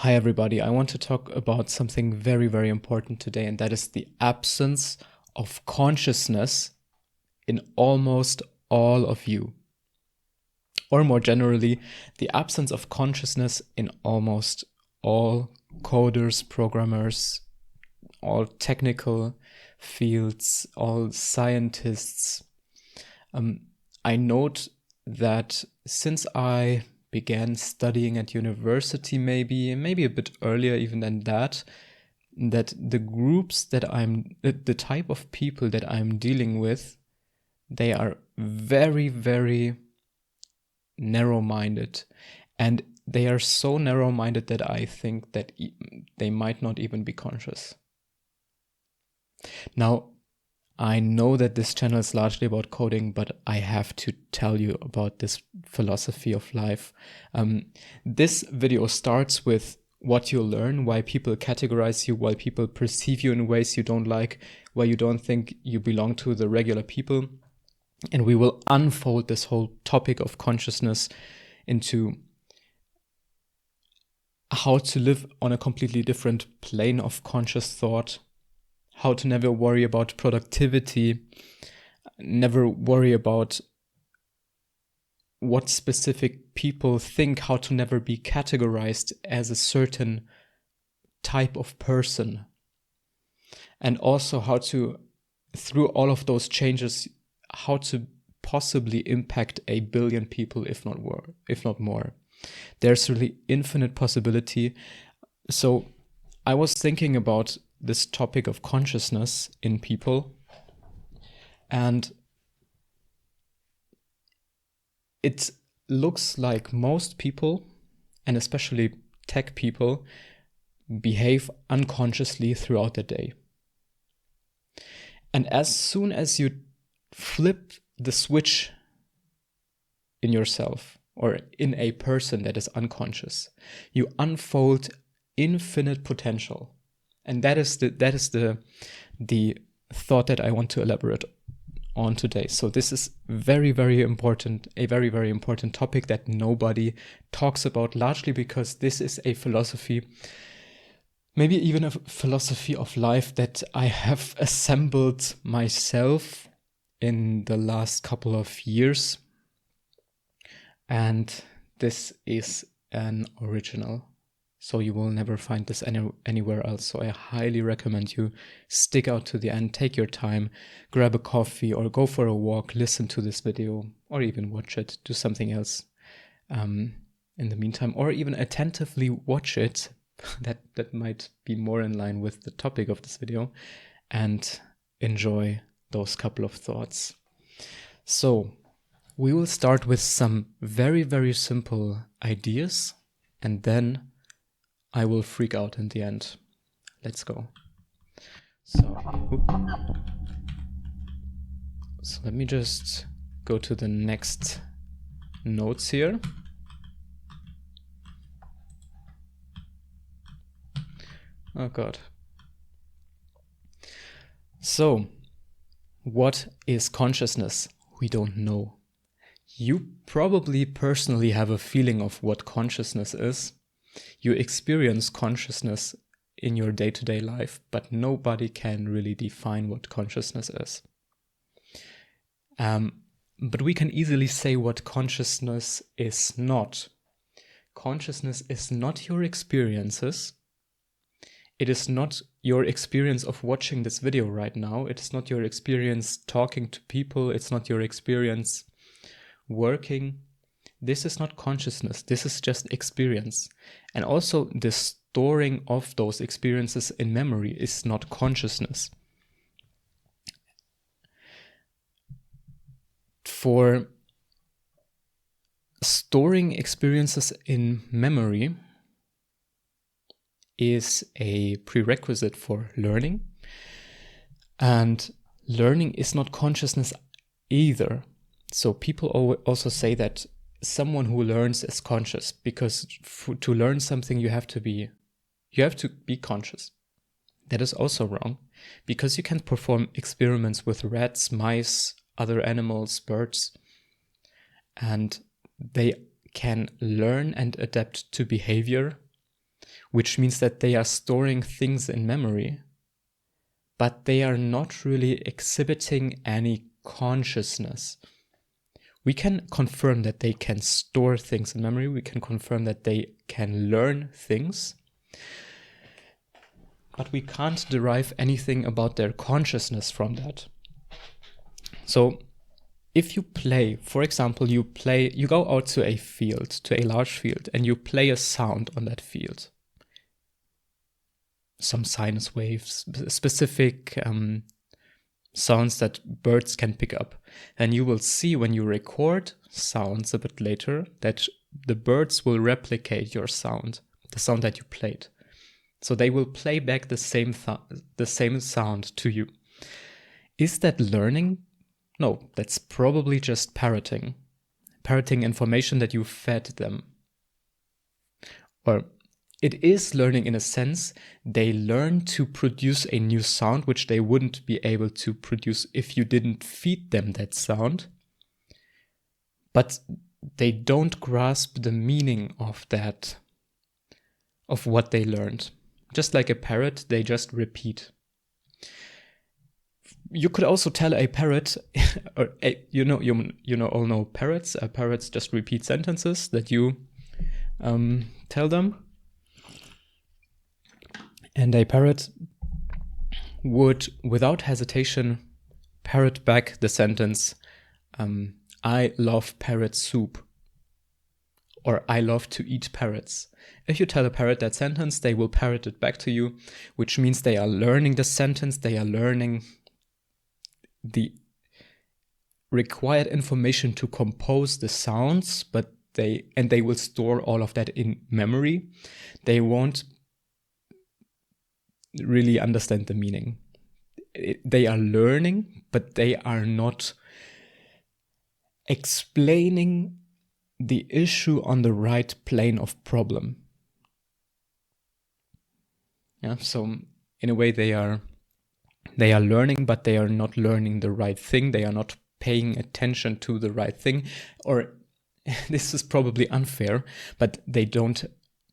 Hi, everybody. I want to talk about something very, very important today, and that is the absence of consciousness in almost all of you. Or more generally, the absence of consciousness in almost all coders, programmers, all technical fields, all scientists. I note that since I began studying at university, maybe a bit earlier even than that the groups that the type of people that I'm dealing with, they are very, very narrow-minded. And they are so narrow-minded that I think that they might not even be conscious. Now, I know that this channel is largely about coding, but I have to tell you about this philosophy of life. This video starts with what you'll learn, why people categorize you, why people perceive you in ways you don't like, why you don't think you belong to the regular people. And we will unfold this whole topic of consciousness into how to live on a completely different plane of conscious thought, how to never worry about productivity, never worry about what specific people think, how to never be categorized as a certain type of person. And also how to, through all of those changes, how to possibly impact 1 billion people, if not more. There's really infinite possibility. So I was thinking about this topic of consciousness in people, and it looks like most people, and especially tech people, behave unconsciously throughout the day. And as soon as you flip the switch in yourself or in a person that is unconscious, you unfold infinite potential. And that is the thought that I want to elaborate on today. So this is very, very important, a very, very important topic that nobody talks about, largely because this is a philosophy, maybe even a philosophy of life that I have assembled myself in the last couple of years. And this is an original. So you will never find this anywhere else. So I highly recommend you stick out to the end, take your time, grab a coffee or go for a walk, listen to this video or even watch it, do something else in the meantime, or even attentively watch it. That might be more in line with the topic of this video, and enjoy those couple of thoughts. So we will start with some very, very simple ideas, and then I will freak out in the end. Let's go. So let me just go to the next notes here. Oh God. So, what is consciousness? We don't know. You probably personally have a feeling of what consciousness is. You experience consciousness in your day-to-day life, but nobody can really define what consciousness is. But we can easily say what consciousness is not. Consciousness is not your experiences. It is not your experience of watching this video right now. It is not your experience talking to people. It's not your experience working. This is not consciousness. This is just experience. And also the storing of those experiences in memory is not consciousness. For storing experiences in memory is a prerequisite for learning. And learning is not consciousness either. So people also say that someone who learns is conscious, because to learn something you have to be conscious. That is also wrong, because you can perform experiments with rats, mice, other animals, birds, and they can learn and adapt to behavior which means that they are storing things in memory, but they are not really exhibiting any consciousness. We can confirm that they can store things in memory. We can confirm that they can learn things, but we can't derive anything about their consciousness from that. So if you play, for example, you go out to a field, to a large field, and you play a sound on that field. Some sinus waves, specific sounds that birds can pick up. And you will see when you record sounds a bit later that the birds will replicate your sound, the sound that you played. So they will play back the same sound to you. Is that learning? No, that's probably just parroting information that you fed them. Or it is learning in a sense. They learn to produce a new sound which they wouldn't be able to produce if you didn't feed them that sound. But they don't grasp the meaning of that, of what they learned. Just like a parrot, they just repeat. You could also tell a parrot, or all know parrots. Parrots just repeat sentences that you tell them. And a parrot would, without hesitation, parrot back the sentence, I love parrot soup, or I love to eat parrots. If you tell a parrot that sentence, they will parrot it back to you, which means they are learning the sentence, they are learning the required information to compose the sounds, but they will store all of that in memory. They won't really understand the meaning. They are learning, but they are not explaining the issue on the right plane of problem. Yeah, so in a way they are learning, but they are not learning the right thing. They are not paying attention to the right thing. Or this is probably unfair, but they don't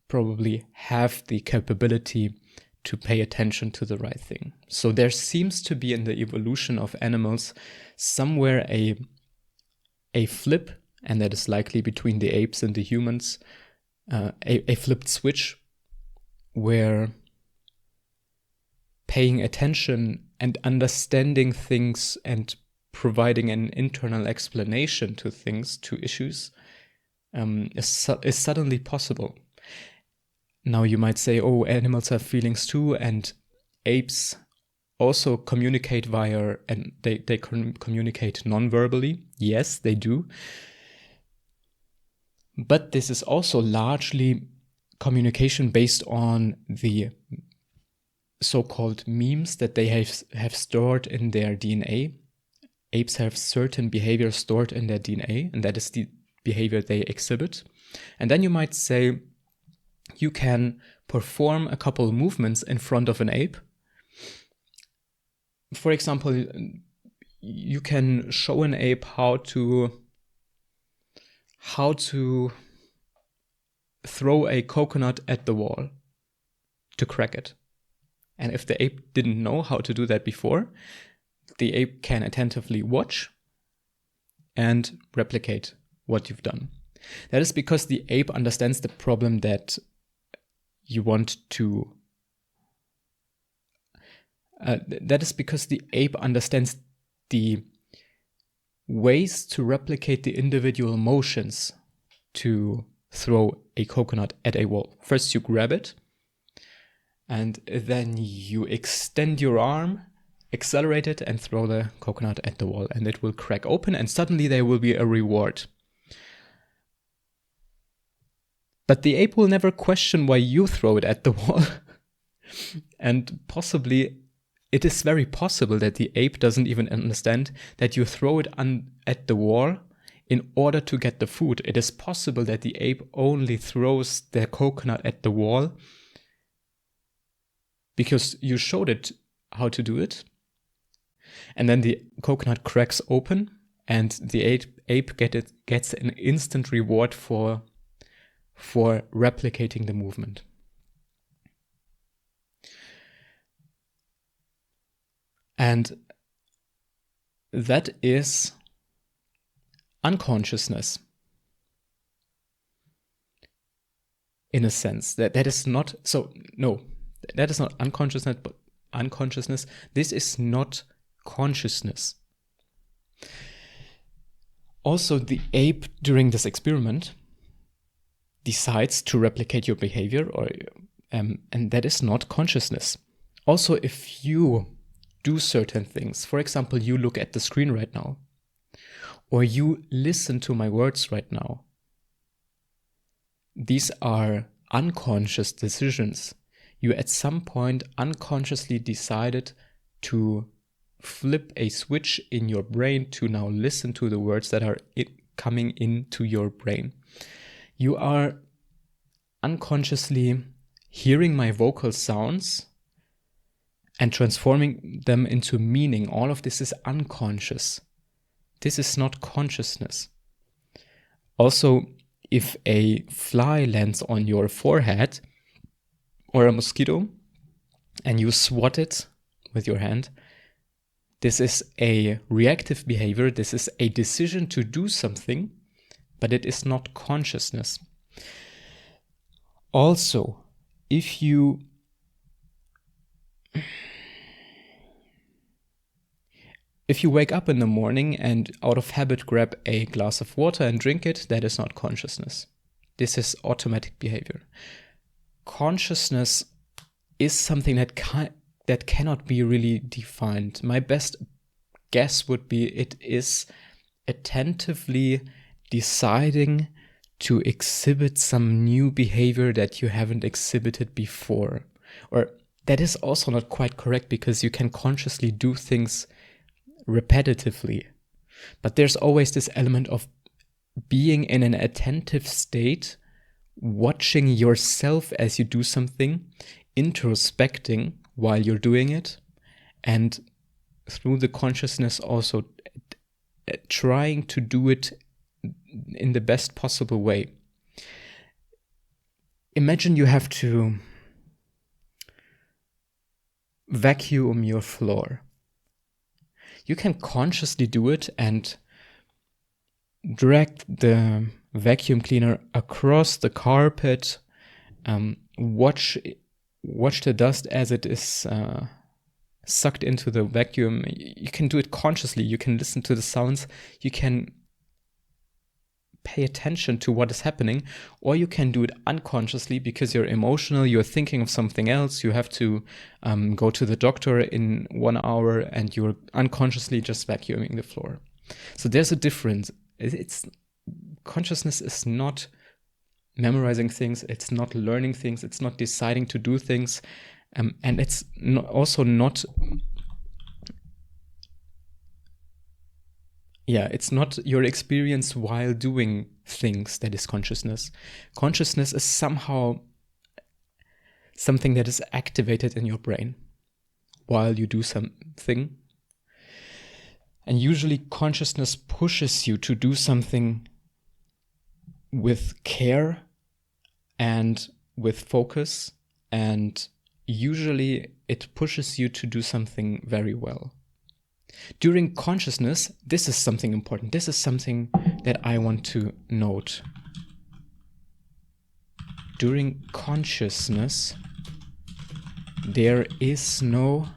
probably have the capability to pay attention to the right thing. So there seems to be in the evolution of animals somewhere a flip, and that is likely between the apes and the humans, a flipped switch where paying attention and understanding things and providing an internal explanation to things, to issues, is suddenly possible. Now you might say, oh, animals have feelings too, and apes also communicate and they communicate non-verbally. Yes, they do. But this is also largely communication based on the so-called memes that they have stored in their DNA. Apes have certain behavior stored in their DNA, and that is the behavior they exhibit. And then you might say, you can perform a couple of movements in front of an ape. For example, you can show an ape how to throw a coconut at the wall to crack it. And if the ape didn't know how to do that before, the ape can attentively watch and replicate what you've done. That is because the ape understands the problem that you want to. That is because the ape understands the ways to replicate the individual motions to throw a coconut at a wall. First, you grab it, and then you extend your arm, accelerate it, and throw the coconut at the wall, and it will crack open, and suddenly there will be a reward. But the ape will never question why you throw it at the wall. And possibly, it is very possible that the ape doesn't even understand that you throw it at the wall in order to get the food. It is possible that the ape only throws the coconut at the wall because you showed it how to do it. And then the coconut cracks open, and the ape gets an instant reward for replicating the movement. And that is unconsciousness. In a sense, that is not, so no, that is not unconsciousness, but unconsciousness. This is not consciousness. Also, the ape during this experiment decides to replicate your behavior, and that is not consciousness. Also, if you do certain things, for example, you look at the screen right now, or you listen to my words right now, these are unconscious decisions. You at some point unconsciously decided to flip a switch in your brain to now listen to the words that are coming into your brain. You are unconsciously hearing my vocal sounds and transforming them into meaning. All of this is unconscious. This is not consciousness. Also, if a fly lands on your forehead or a mosquito and you swat it with your hand, this is a reactive behavior. This is a decision to do something, but it is not consciousness. Also, if you wake up in the morning and out of habit grab a glass of water and drink it, that is not consciousness. This is automatic behavior. Consciousness is something that cannot be really defined. My best guess would be it is attentively deciding to exhibit some new behavior that you haven't exhibited before. Or that is also not quite correct, because you can consciously do things repetitively. But there's always this element of being in an attentive state, watching yourself as you do something, introspecting while you're doing it, and through the consciousness also trying to do it in the best possible way. Imagine you have to vacuum your floor. You can consciously do it and drag the vacuum cleaner across the carpet, watch the dust as it is sucked into the vacuum. You can do it consciously. You can listen to the sounds. You can pay attention to what is happening, or you can do it unconsciously because you're emotional, you're thinking of something else, you have to go to the doctor in 1 hour, and you're unconsciously just vacuuming the floor. So there's a difference. Consciousness is not memorizing things, it's not learning things, it's not deciding to do things, and it's also not it's not your experience while doing things that is consciousness. Consciousness is somehow something that is activated in your brain while you do something. And usually consciousness pushes you to do something with care and with focus, and usually it pushes you to do something very well. During consciousness, this is something important. This is something that I want to note. During consciousness, there is no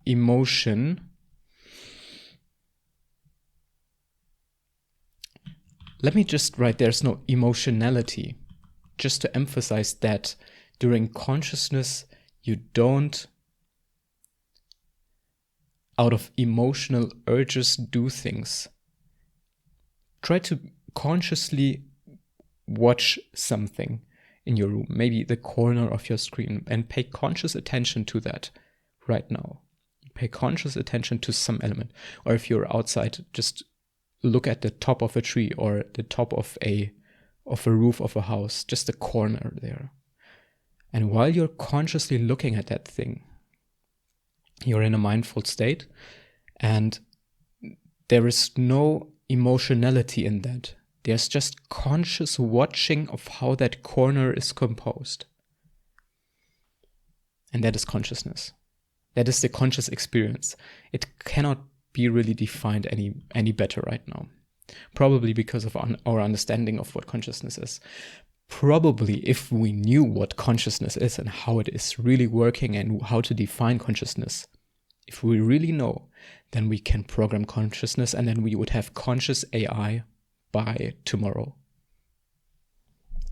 emotion. Let me just write, there's no emotionality. Just to emphasize that during consciousness, you don't, out of emotional urges, do things. Try to consciously watch something in your room, maybe the corner of your screen, and pay conscious attention to that right now. Pay conscious attention to some element. Or if you're outside, just look at the top of a tree or the top of a roof of a house, just a corner there. And while you're consciously looking at that thing, you're in a mindful state, and there is no emotionality in that. There's just conscious watching of how that corner is composed. and that is consciousness. That is the conscious experience. It cannot be really defined any better right now. Probably because of our understanding of what consciousness is. Probably if we knew what consciousness is and how it is really working and how to define consciousness, if we really know, then we can program consciousness, and then we would have conscious AI by tomorrow.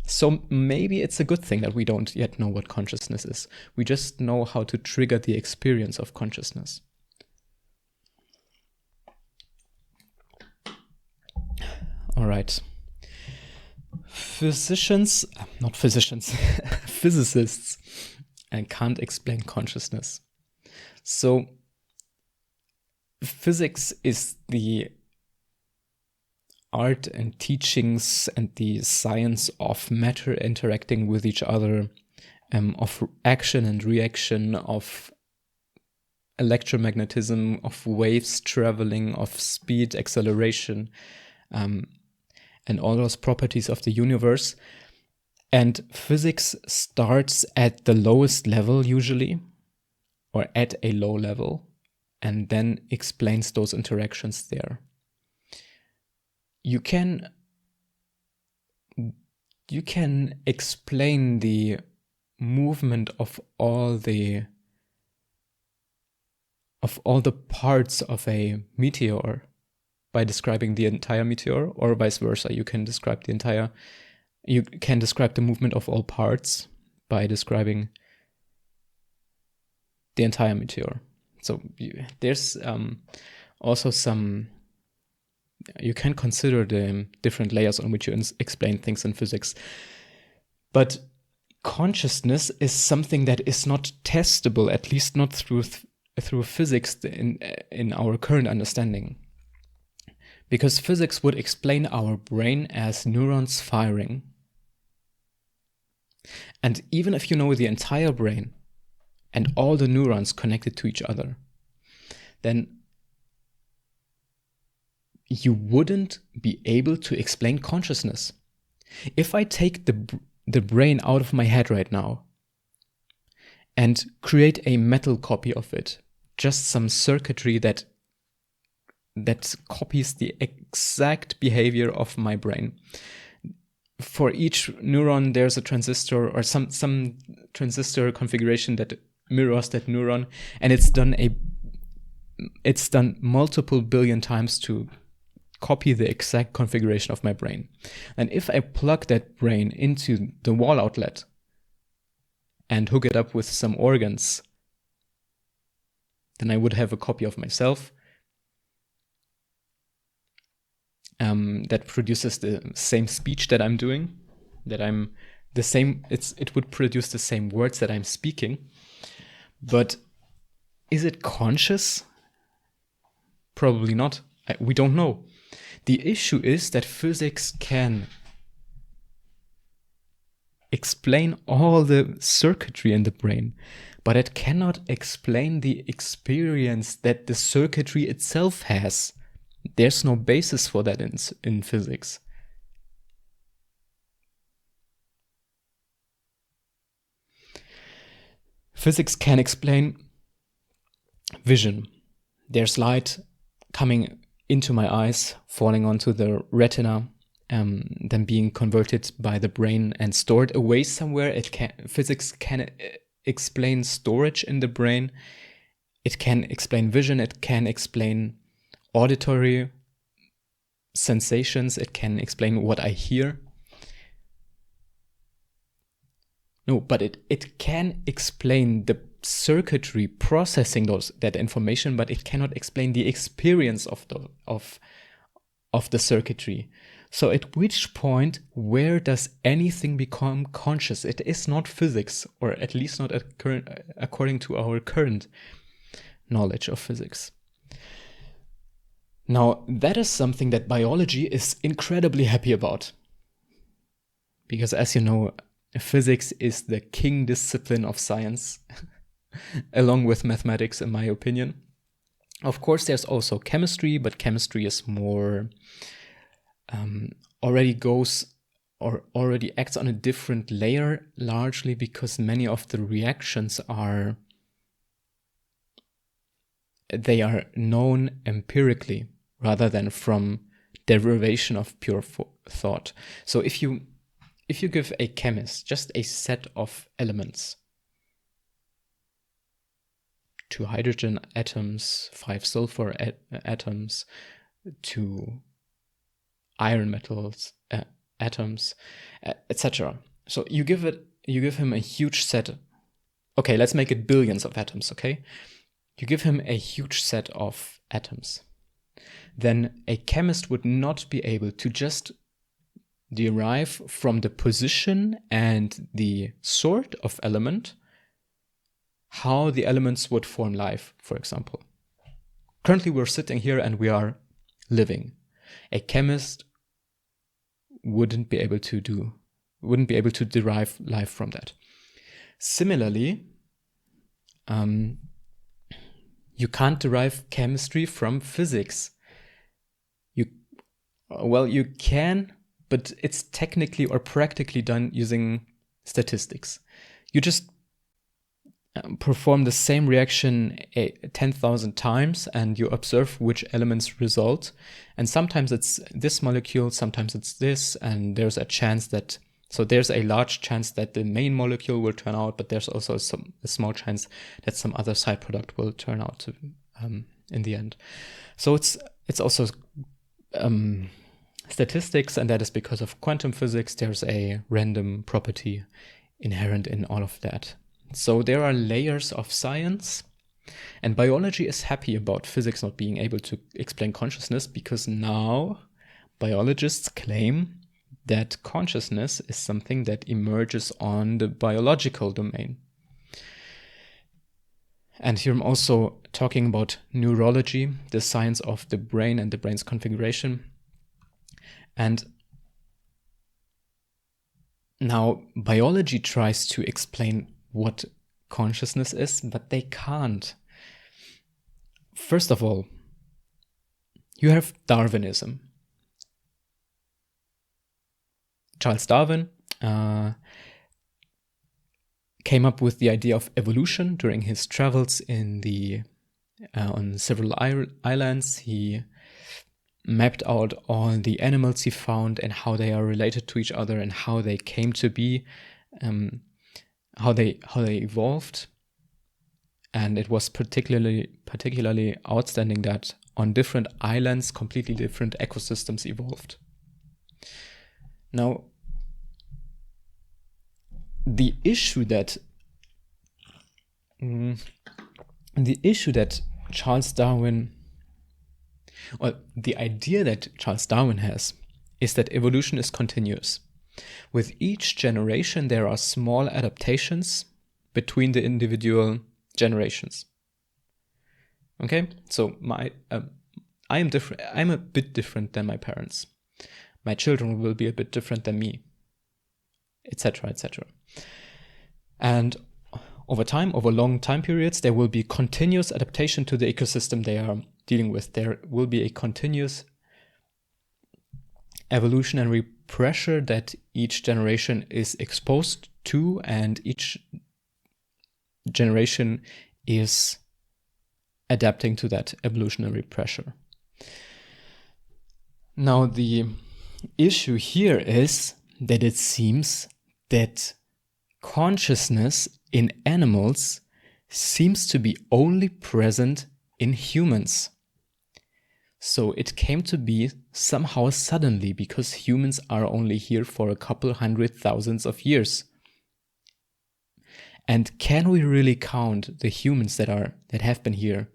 So maybe it's a good thing that we don't yet know what consciousness is. We just know how to trigger the experience of consciousness. All right. Physicists and can't explain consciousness. So physics is the art and teachings and the science of matter interacting with each other, of action and reaction, of electromagnetism, of waves traveling, of speed, acceleration, and all those properties of the universe. And physics starts at the lowest level usually, or at a low level, and then explains those interactions there. You can explain the movement of all the parts of a meteor by describing the entire meteor, or vice versa. You can describe the movement of all parts by describing the entire meteor. So there's also some. You can consider the different layers on which you explain things in physics. But consciousness is something that is not testable, at least not through physics in our current understanding. Because physics would explain our brain as neurons firing. And even if you know the entire brain and all the neurons connected to each other, then you wouldn't be able to explain consciousness. If I take the brain out of my head right now and create a metal copy of it, just some circuitry that copies the exact behavior of my brain. For each neuron, there's a transistor or some transistor configuration that mirrors that neuron, and it's done multiple billion times to copy the exact configuration of my brain. And if I plug that brain into the wall outlet and hook it up with some organs, then I would have a copy of myself that produces the same speech that I'm doing, it would produce the same words that I'm speaking. But is it conscious? Probably not. We don't know. The issue is that physics can explain all the circuitry in the brain, but it cannot explain the experience that the circuitry itself has. There's no basis for that in physics. Physics can explain vision. There's light coming into my eyes, falling onto the retina, then being converted by the brain and stored away somewhere. Physics can explain storage in the brain. It can explain vision. It can explain auditory sensations. It can explain what I hear. No, but it can explain the circuitry processing that information, but it cannot explain the experience of the circuitry. So at which point, where does anything become conscious? It is not physics, or at least not according to our current knowledge of physics. Now, that is something that biology is incredibly happy about. Because as you know, physics is the king discipline of science, along with mathematics, in my opinion. Of course, there's also chemistry, but chemistry is more, already goes or already acts on a different layer, largely because many of the reactions are known empirically rather than from derivation of pure thought. So if you give a chemist just a set of elements, 2 hydrogen atoms, 5 sulfur atoms, 2 iron metals atoms, etc. So you give him a huge set. Okay, let's make it billions of atoms, okay? You give him a huge set of atoms. Then a chemist would not be able to just derive from the position and the sort of element how the elements would form life, for example. Currently, we're sitting here and we are living. A chemist wouldn't be able to derive life from that. Similarly, you can't derive chemistry from physics. You can, but it's technically or practically done using statistics. You just perform the same reaction 10,000 times and you observe which elements result. And sometimes it's this molecule, sometimes it's this, and there's a large chance that the main molecule will turn out, but there's also a small chance that some other side product will turn out in the end. So it's also statistics, and that is because of quantum physics. There's a random property inherent in all of that. So there are layers of science, and biology is happy about physics not being able to explain consciousness, because now biologists claim that consciousness is something that emerges on the biological domain. And here I'm also talking about neurology, the science of the brain and the brain's configuration. And now biology tries to explain what consciousness is, but they can't. First of all, you have Darwinism. Charles Darwin came up with the idea of evolution during his travels on several islands. He mapped out all the animals he found and how they are related to each other and how they came to be, how they evolved. And it was particularly outstanding that on different islands, completely different ecosystems evolved. Now, the issue that Charles Darwin, or the idea that Charles Darwin has, is that evolution is continuous. With each generation, there are small adaptations between the individual generations. Okay, so I am different. I'm a bit different than my parents. My children will be a bit different than me, etc., etc. And over time, over long time periods, there will be continuous adaptation to the ecosystem they are dealing with. There will be a continuous evolutionary pressure that each generation is exposed to, and each generation is adapting to that evolutionary pressure. Now, the issue here is that it seems that consciousness in animals seems to be only present in humans. So it came to be somehow suddenly, because humans are only here for a couple 100,000 of years. And can we really count the humans that have been here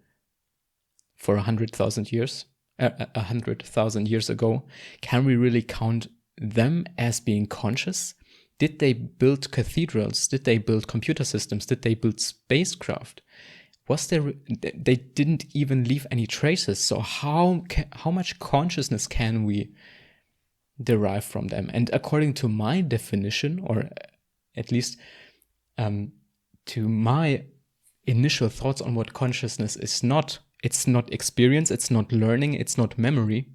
for 100,000 years? 100,000 years ago? Can we really count them as being conscious? Did they build cathedrals? Did they build computer systems? Did they build spacecraft? They didn't even leave any traces. So how much consciousness can we derive from them? And according to my definition, or at least to my initial thoughts on what consciousness is not, it's not experience, it's not learning, it's not memory.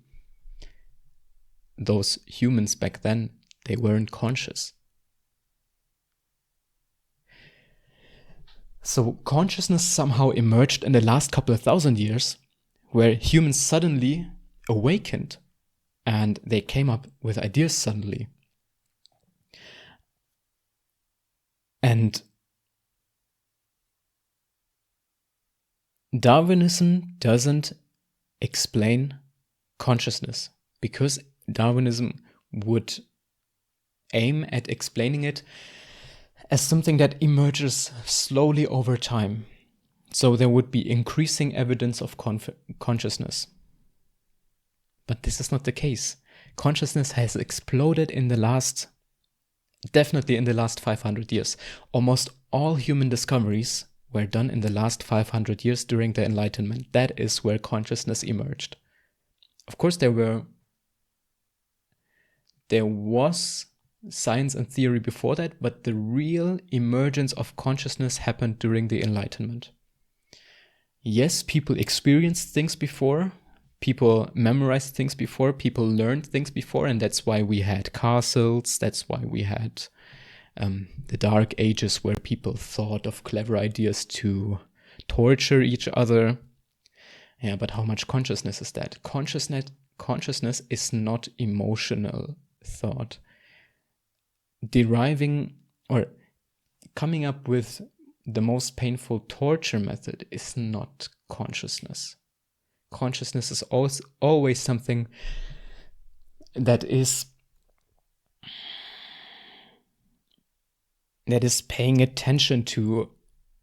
Those humans back then They weren't conscious. So consciousness somehow emerged in the last couple of thousand years, where humans suddenly awakened and they came up with ideas suddenly. And Darwinism doesn't explain consciousness, because Darwinism would aim at explaining it as something that emerges slowly over time. So there would be increasing evidence of consciousness. But this is not the case. Consciousness has exploded definitely in the last 500 years. Almost all human discoveries were done in the last 500 years during the Enlightenment. That is where consciousness emerged. Of course, there was science and theory before that, but the real emergence of consciousness happened during the Enlightenment. Yes, people experienced things before, people memorized things before, people learned things before, and that's why we had castles, that's why we had the Dark Ages, where people thought of clever ideas to torture each other. Yeah, but how much consciousness is that? Consciousness is not emotional thought. Deriving or coming up with the most painful torture method is not consciousness. Consciousness is always something that is paying attention to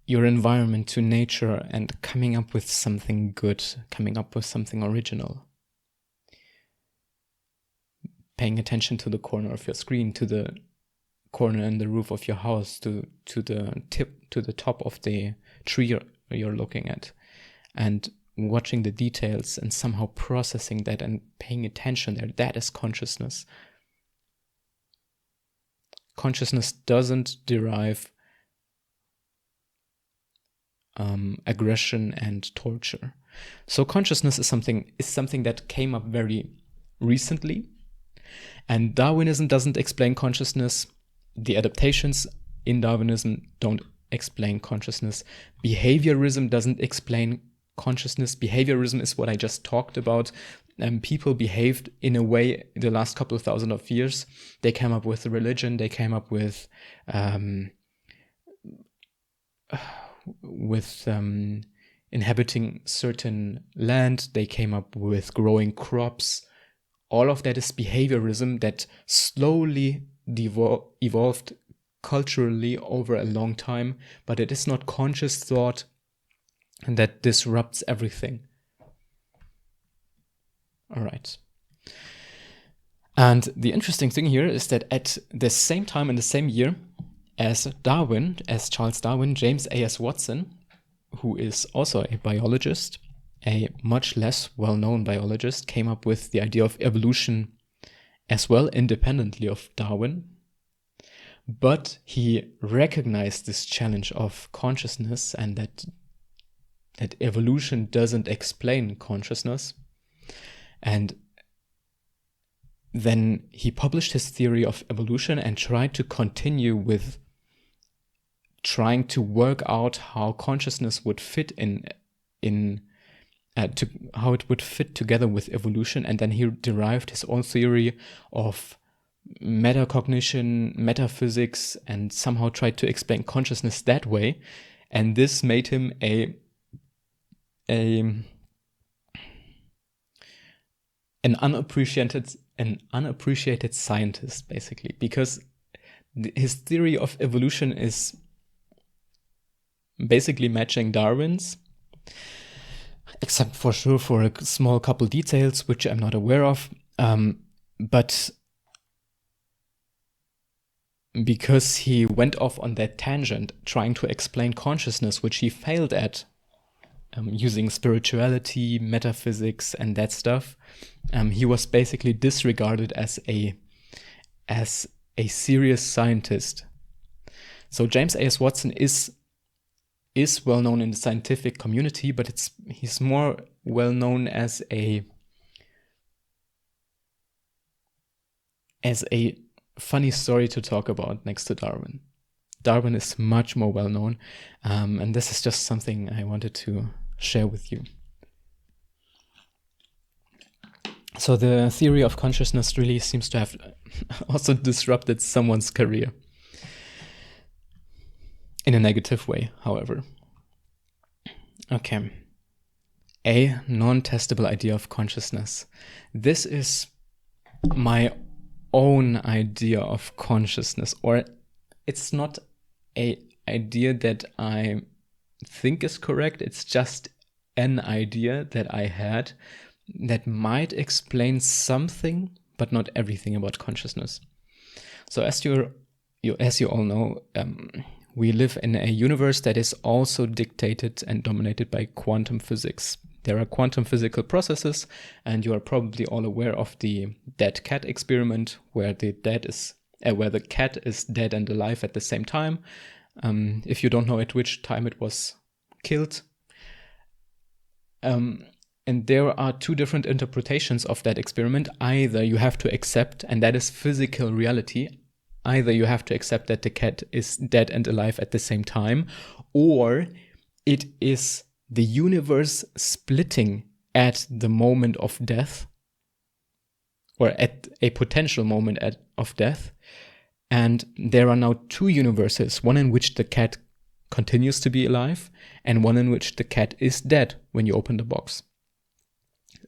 your environment, to nature, and coming up with something good, coming up with something original. Paying attention to the corner of your screen, to the corner in the roof of your house, to the top of the tree you're looking at, and watching the details and somehow processing that and paying attention there. That is consciousness. Consciousness doesn't derive aggression and torture. So consciousness is something that came up very recently, and Darwinism doesn't explain consciousness. The adaptations in Darwinism don't explain consciousness. Behaviorism doesn't explain consciousness. Behaviorism is what I just talked about. People behaved in a way the last couple of thousand of years. They came up with a religion. They came up with inhabiting certain land. They came up with growing crops. All of that is behaviorism that slowly evolved culturally over a long time, but it is not conscious thought that disrupts everything. All right. And the interesting thing here is that at the same time, in the same year as Charles Darwin, James A.S. Watson, who is also a biologist, a much less well-known biologist, came up with the idea of evolution as well, independently of Darwin. But he recognized this challenge of consciousness and that evolution doesn't explain consciousness. And then he published his theory of evolution and tried to continue with trying to work out how consciousness would fit how it would fit together with evolution. And then he derived his own theory of metacognition, metaphysics, and somehow tried to explain consciousness that way. And this made him an unappreciated scientist, basically, because his theory of evolution is basically matching Darwin's, except for a small couple details which I'm not aware of. But because he went off on that tangent trying to explain consciousness, which he failed at, using spirituality, metaphysics, and that stuff, he was basically disregarded as a serious scientist. So James A.S. Watson is well known in the scientific community, but he's more well known as a funny story to talk about next to Darwin. Darwin is much more well known, and this is just something I wanted to share with you. So the theory of consciousness really seems to have also disrupted someone's career. In a negative way, however. Okay. A non-testable idea of consciousness. This is my own idea of consciousness, or it's not an idea that I think is correct. It's just an idea that I had that might explain something, but not everything about consciousness. So as you all know, we live in a universe that is also dictated and dominated by quantum physics. There are quantum physical processes, and you are probably all aware of the dead cat experiment, where the cat is dead and alive at the same time. If you don't know at which time it was killed. And there are two different interpretations of that experiment. Either you have to accept, and that is physical reality, either you have to accept that the cat is dead and alive at the same time, or it is the universe splitting at the moment of death, or at a potential moment of death. And there are now two universes, one in which the cat continues to be alive, and one in which the cat is dead when you open the box.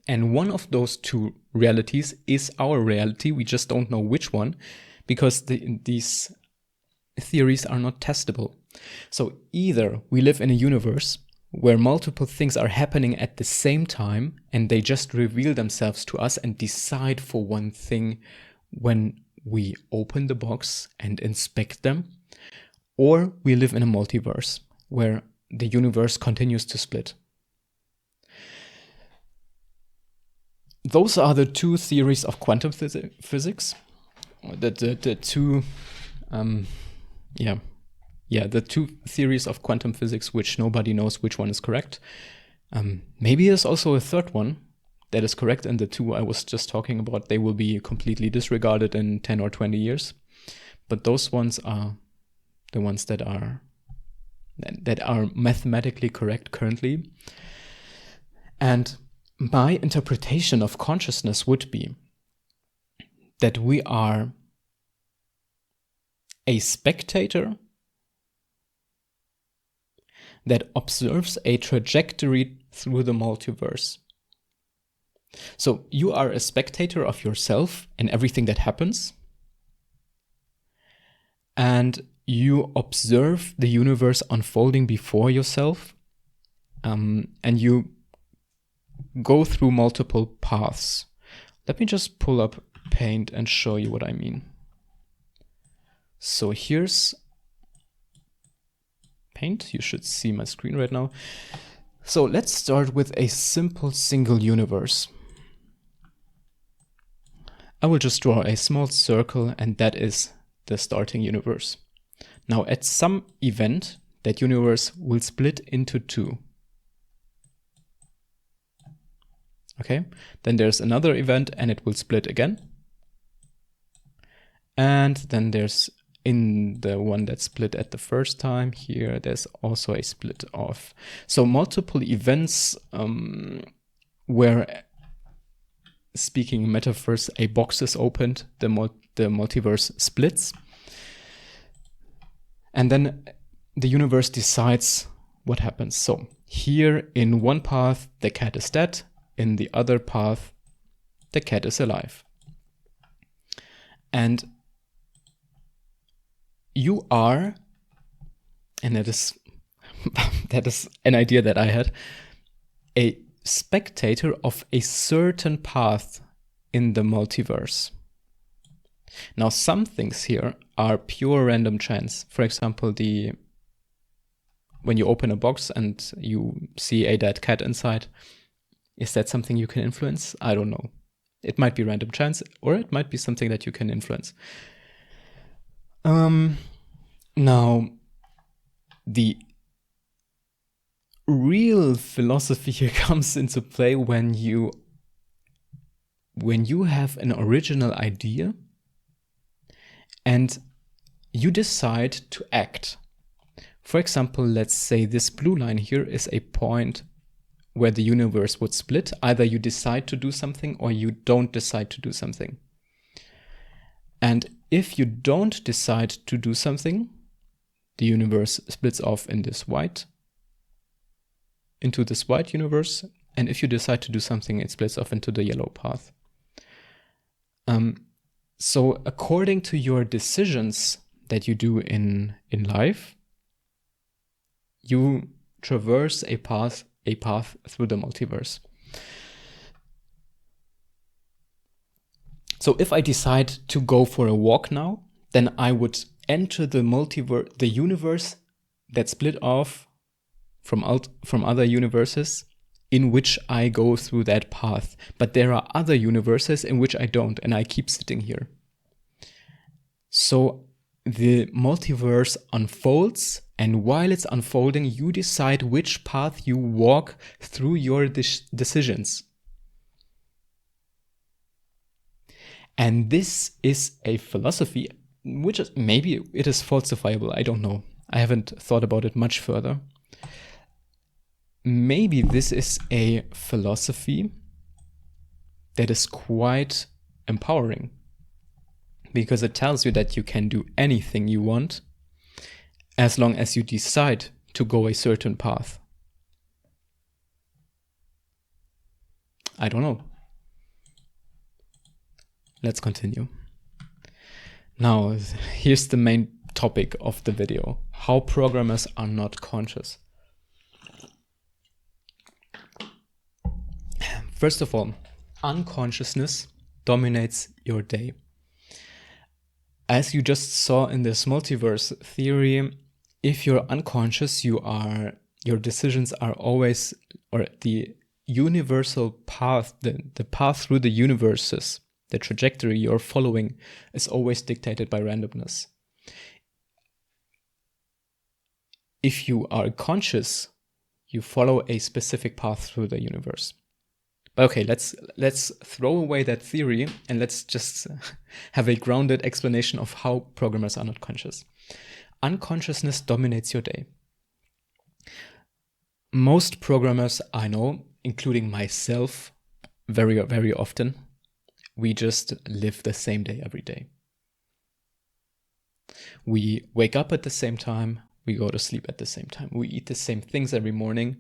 And one of those two realities is our reality. We just don't know which one, because these theories are not testable. So either we live in a universe where multiple things are happening at the same time, and they just reveal themselves to us and decide for one thing when we open the box and inspect them, or we live in a multiverse where the universe continues to split. Those are the two theories of quantum physics. The two theories of quantum physics, which nobody knows which one is correct. Maybe there's also a third one that is correct, and the two I was just talking about, they will be completely disregarded in 10 or 20 years. But those ones are the ones that are mathematically correct currently. And my interpretation of consciousness would be that we are a spectator that observes a trajectory through the multiverse. So you are a spectator of yourself and everything that happens, and you observe the universe unfolding before yourself, and you go through multiple paths. Let me just pull up Paint and show you what I mean. So here's Paint. You should see my screen right now. So let's start with a simple single universe. I will just draw a small circle, and that is the starting universe. Now at some event, that universe will split into two. Okay, then there's another event and it will split again. And then there's, in the one that split at the first time here, there's also a split off. So multiple events where, speaking metaphors, a box is opened, the multiverse splits. And then the universe decides what happens. So here in one path, the cat is dead. In the other path, the cat is alive. And you are, and that is an idea that I had, a spectator of a certain path in the multiverse. Now, some things here are pure random chance. For example, when you open a box and you see a dead cat inside, is that something you can influence? I don't know. It might be random chance, or it might be something that you can influence. Now, the real philosophy here comes into play when you have an original idea and you decide to act. For example, let's say this blue line here is a point where the universe would split. Either you decide to do something or you don't decide to do something. And if you don't decide to do something, the universe splits off into this white universe. And if you decide to do something, it splits off into the yellow path. So according to your decisions that you do in life, you traverse a path through the multiverse. So if I decide to go for a walk now, then I would enter the multiverse, the universe that split off from other universes in which I go through that path. But there are other universes in which I don't, and I keep sitting here. So the multiverse unfolds, and while it's unfolding, you decide which path you walk through your decisions. And this is a philosophy which is, maybe it is falsifiable, I don't know. I haven't thought about it much further. Maybe this is a philosophy that is quite empowering, because it tells you that you can do anything you want as long as you decide to go a certain path. I don't know. Let's continue. Now, here's the main topic of the video: how programmers are not conscious. First of all, unconsciousness dominates your day. As you just saw in this multiverse theory, if you're unconscious, your decisions are always, or the universal path, the path through the universes, the trajectory you're following is always dictated by randomness. If you are conscious, you follow a specific path through the universe. But okay, let's throw away that theory and let's just have a grounded explanation of how programmers are not conscious. Unconsciousness dominates your day. Most programmers I know, including myself, very, very often, we just live the same day every day. We wake up at the same time, we go to sleep at the same time, we eat the same things every morning,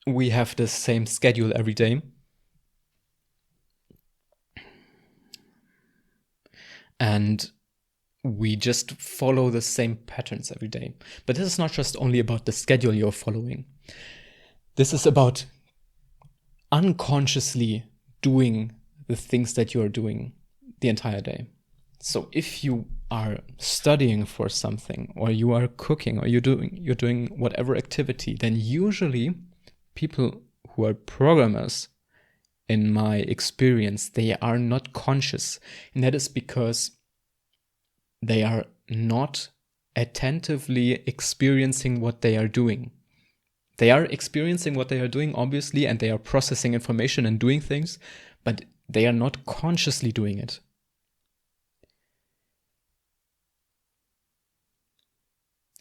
we have the same schedule every day. And we just follow the same patterns every day. But this is not just only about the schedule you're following. This is about unconsciously doing the things that you're doing the entire day. So if you are studying for something, or you are cooking, or you're doing whatever activity, then usually people who are programmers, in my experience, they are not conscious. And that is because they are not attentively experiencing what they are doing. They are experiencing what they are doing, obviously, and they are processing information and doing things, but they are not consciously doing it.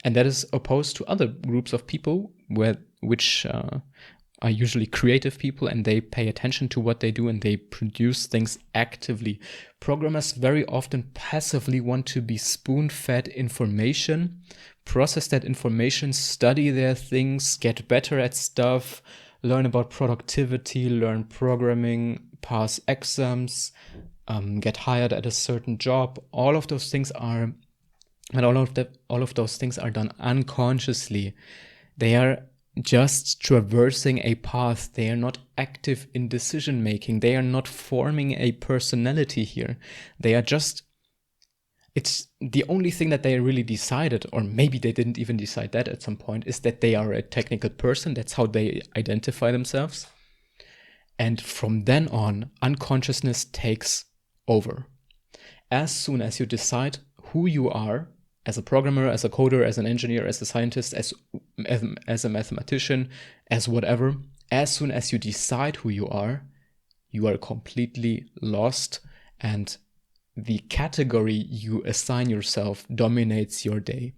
And that is opposed to other groups of people which are usually creative people, and they pay attention to what they do and they produce things actively. Programmers very often passively want to be spoon-fed information, process that information, study their things, get better at stuff, learn about productivity, learn programming, pass exams, get hired at a certain job. All of those things are done unconsciously. They are just traversing a path. They are not active in decision making. They are not forming a personality here. They are just, it's the only thing that they really decided, or maybe they didn't even decide that at some point, is that they are a technical person. That's how they identify themselves. And from then on, unconsciousness takes over. As soon as you decide who you are, as a programmer, as a coder, as an engineer, as a scientist, as a mathematician, as whatever, as soon as you decide who you are completely lost, and the category you assign yourself dominates your day.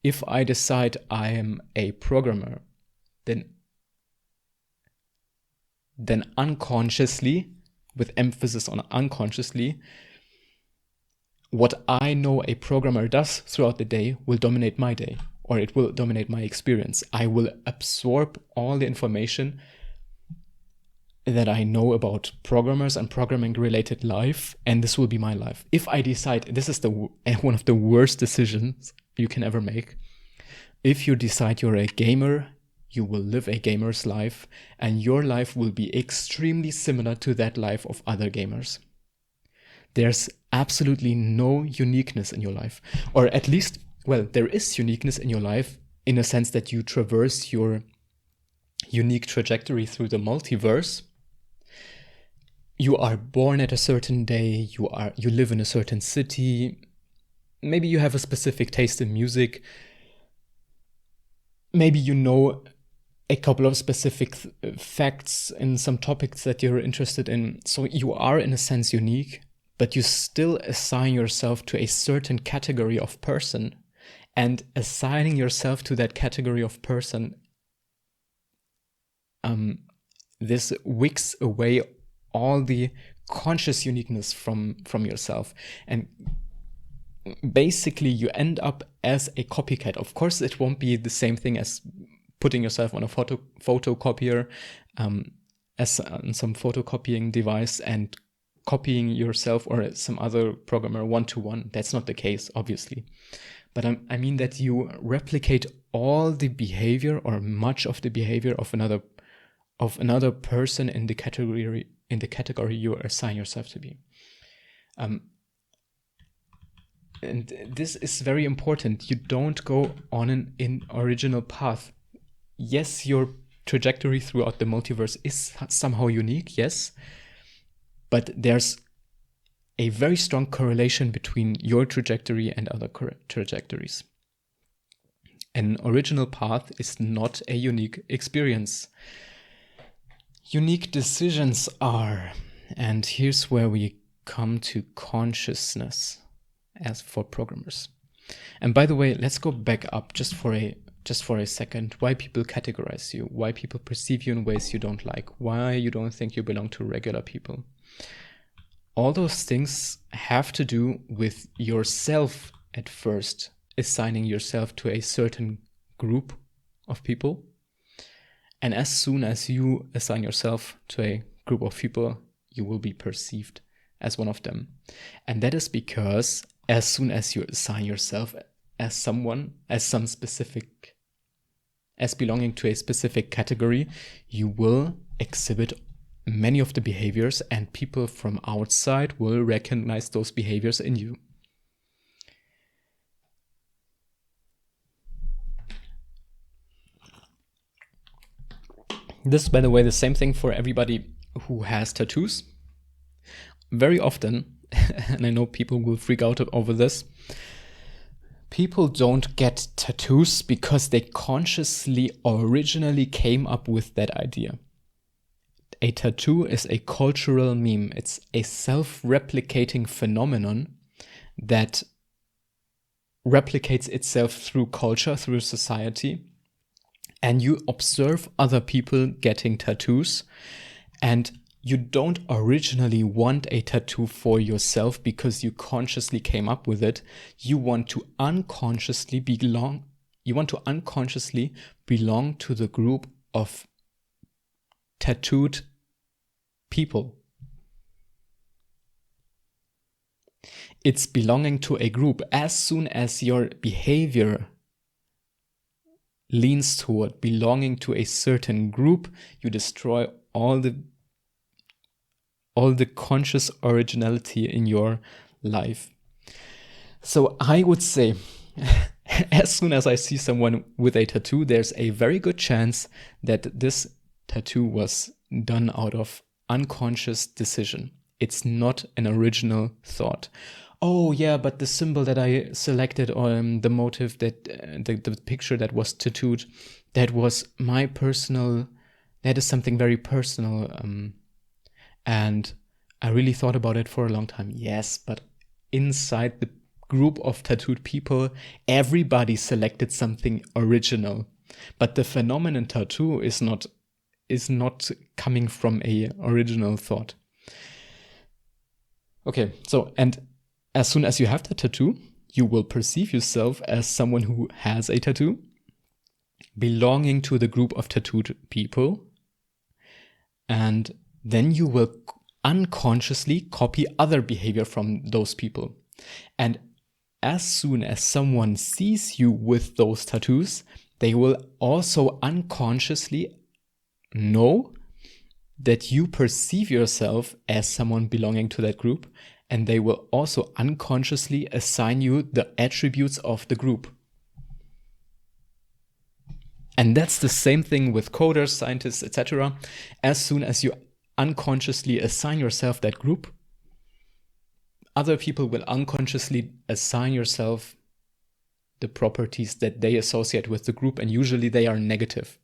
If I decide I am a programmer, then unconsciously, with emphasis on unconsciously, what I know a programmer does throughout the day will dominate my day, or it will dominate my experience. I will absorb all the information that I know about programmers and programming related life, and this will be my life. If I decide, this is one of the worst decisions you can ever make. If you decide you're a gamer, you will live a gamer's life, and your life will be extremely similar to that life of other gamers. There's absolutely no uniqueness in your life, or at least, well, there is uniqueness in your life in a sense that you traverse your unique trajectory through the multiverse. You are born at a certain day, you live in a certain city, maybe you have a specific taste in music, maybe you know a couple of specific facts in some topics that you're interested in. So you are in a sense unique, but you still assign yourself to a certain category of person, and assigning yourself to that category of person, this wicks away all the conscious uniqueness from yourself, and basically you end up as a copycat. Of course, it won't be the same thing as putting yourself on a photocopier, as on some photocopying device and copying yourself or some other programmer one-to-one. That's not the case, obviously. But I mean that you replicate all the behavior or much of the behavior of another person in the category you assign yourself to be. And this is very important. You don't go on an original path. Yes, your trajectory throughout the multiverse is somehow unique, yes, but there's a very strong correlation between your trajectory and other trajectories. An original path is not a unique experience. Unique decisions are, and here's where we come to consciousness as for programmers. And by the way, let's go back up just for a second. Why people categorize you, why people perceive you in ways you don't like, why you don't think you belong to regular people. All those things have to do with yourself at first, assigning yourself to a certain group of people. And as soon as you assign yourself to a group of people, you will be perceived as one of them. And that is because as soon as you assign yourself as someone, as belonging to a specific category, you will exhibit many of the behaviors, and people from outside will recognize those behaviors in you. This is, by the way, the same thing for everybody who has tattoos. Very often, and I know people will freak out over this, people don't get tattoos because they consciously originally came up with that idea. A tattoo is a cultural meme. It's a self-replicating phenomenon that replicates itself through culture, through society. And you observe other people getting tattoos, and you don't originally want a tattoo for yourself because you consciously came up with it. You want to unconsciously belong to the group of tattooed people. It's belonging to a group. As soon as your behavior leans toward belonging to a certain group, you destroy all the conscious originality in your life. So I would say, as soon as I see someone with a tattoo, there's a very good chance that this tattoo was done out of unconscious decision. It's not an original thought. Oh yeah, but the symbol that I selected, or the motive that the picture that was tattooed, that was that is something very personal, and I really thought about it for a long time. Yes, but inside the group of tattooed people, everybody selected something original. But the phenomenon tattoo is not coming from a original thought. Okay, so, and as soon as you have the tattoo, you will perceive yourself as someone who has a tattoo, belonging to the group of tattooed people, and then you will unconsciously copy other behavior from those people. And as soon as someone sees you with those tattoos, they will also unconsciously know that you perceive yourself as someone belonging to that group, and they will also unconsciously assign you the attributes of the group. And that's the same thing with coders, scientists, etc. As soon as you unconsciously assign yourself that group, other people will unconsciously assign yourself the properties that they associate with the group, and usually they are negative.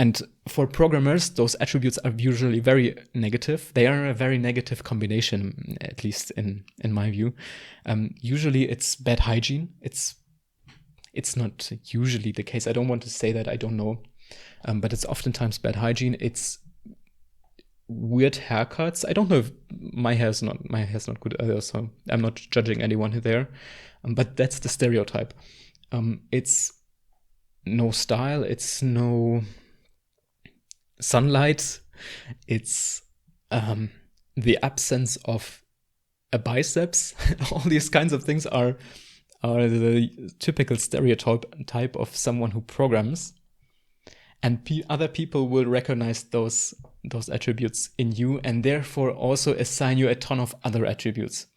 And for programmers, those attributes are usually very negative. They are a very negative combination, at least in my view. Usually it's bad hygiene. It's not usually the case. I don't want to say that, I don't know. But it's oftentimes bad hygiene. It's weird haircuts. I don't know if my hair's not good either, so I'm not judging anyone there. But that's the stereotype. It's no style, it's no sunlight, it's the absence of a biceps. All these kinds of things are the typical stereotype of someone who programs, and other people will recognize those attributes in you, and therefore also assign you a ton of other attributes.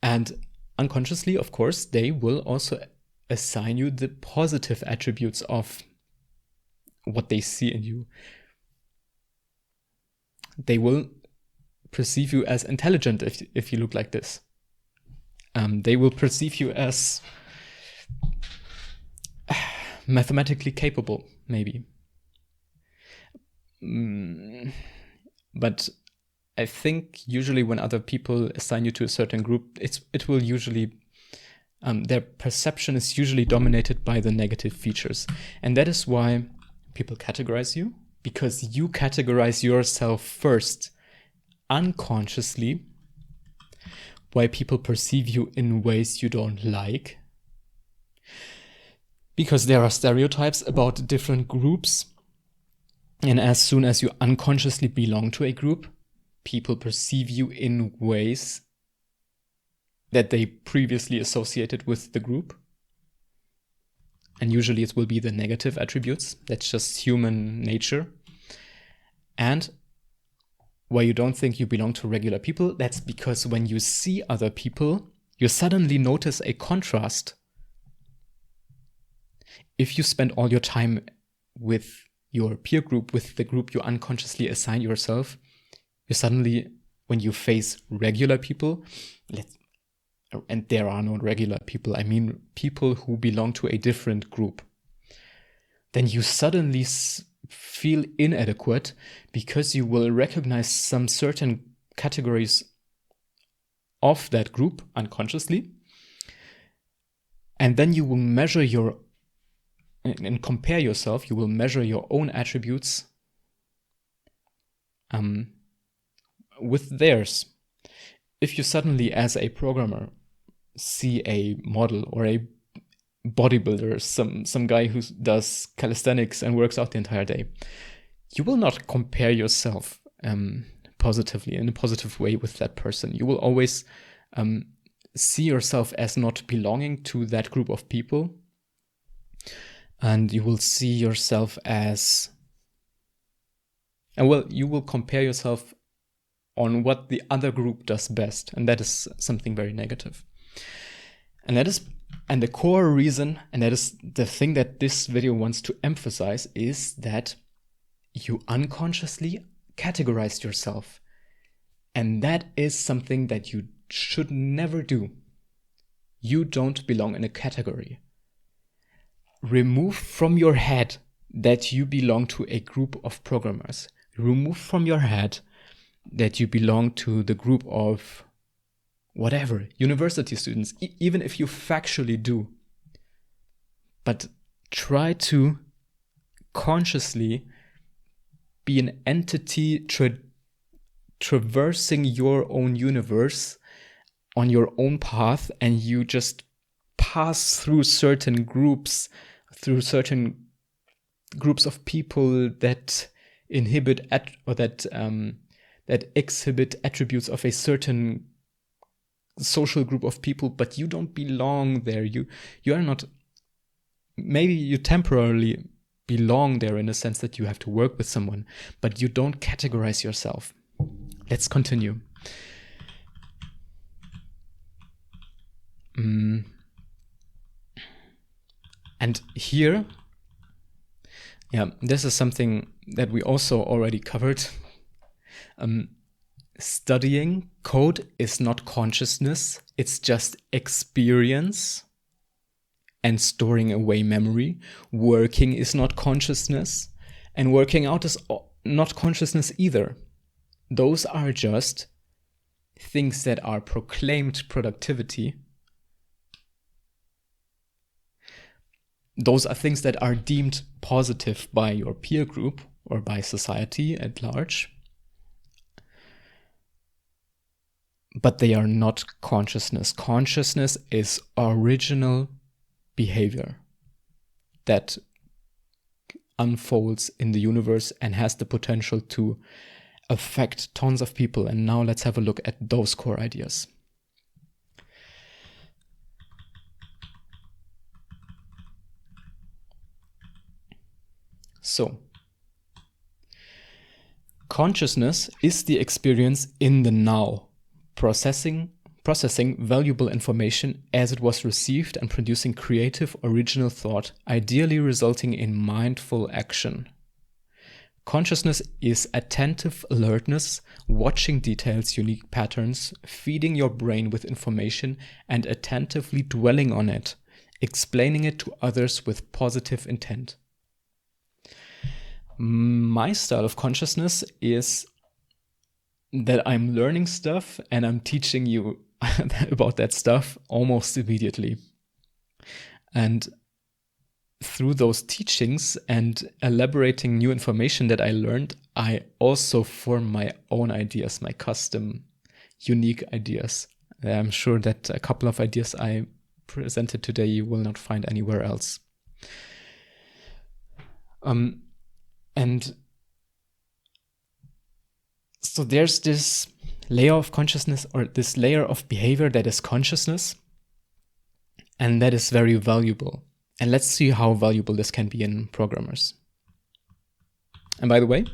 And unconsciously, of course, they will also assign you the positive attributes of what they see in you. They will perceive you as intelligent if you look like this. They will perceive you as mathematically capable, maybe. But I think usually when other people assign you to a certain group, it will usually their perception is usually dominated by the negative features. And that is why people categorize you, because you categorize yourself first unconsciously, why people perceive you in ways you don't like. Because there are stereotypes about different groups. And as soon as you unconsciously belong to a group, people perceive you in ways that they previously associated with the group. And usually it will be the negative attributes. That's just human nature. And why you don't think you belong to regular people, that's because when you see other people, you suddenly notice a contrast. If you spend all your time with your peer group, with the group you unconsciously assign yourself, you suddenly, when you face regular people, and there are no regular people, I mean people who belong to a different group, then you suddenly feel inadequate because you will recognize some certain categories of that group unconsciously. And then you will measure and compare yourself, you will measure your own attributes with theirs. If you suddenly, as a programmer, see a model or a bodybuilder, some guy who does calisthenics and works out the entire day, you will not compare yourself positively, in a positive way, with that person. You will always see yourself as not belonging to that group of people. And you will see yourself as, you will compare yourself on what the other group does best. And that is something very negative. And the core reason, and that is the thing that this video wants to emphasize, is that you unconsciously categorized yourself. And that is something that you should never do. You don't belong in a category. Remove from your head that you belong to a group of programmers. Remove from your head that you belong to the group of whatever, university students, even if you factually do. But try to consciously be an entity traversing your own universe on your own path, and you just pass through certain groups of people that inhibit that exhibit attributes of a certain social group of people, but you don't belong there. You are not. Maybe you temporarily belong there in a sense that you have to work with someone, but you don't categorize yourself. Let's continue. And here, this is something that we also already covered. Studying code is not consciousness, it's just experience and storing away memory. Working is not consciousness, and working out is not consciousness either. Those are just things that are proclaimed productivity. Those are things that are deemed positive by your peer group or by society at large. But they are not consciousness. Consciousness is original behavior that unfolds in the universe and has the potential to affect tons of people. And now let's have a look at those core ideas. So, consciousness is the experience in the now, processing valuable information as it was received and producing creative, original thought, ideally resulting in mindful action. Consciousness is attentive alertness, watching details, unique patterns, feeding your brain with information, and attentively dwelling on it, explaining it to others with positive intent. My style of consciousness is that I'm learning stuff and I'm teaching you about that stuff almost immediately. And through those teachings and elaborating new information that I learned, I also form my own ideas, my custom, unique ideas. I'm sure that a couple of ideas I presented today you will not find anywhere else. And so there's this layer of consciousness, or this layer of behavior that is consciousness, and that is very valuable. And let's see how valuable this can be in programmers. And by the way,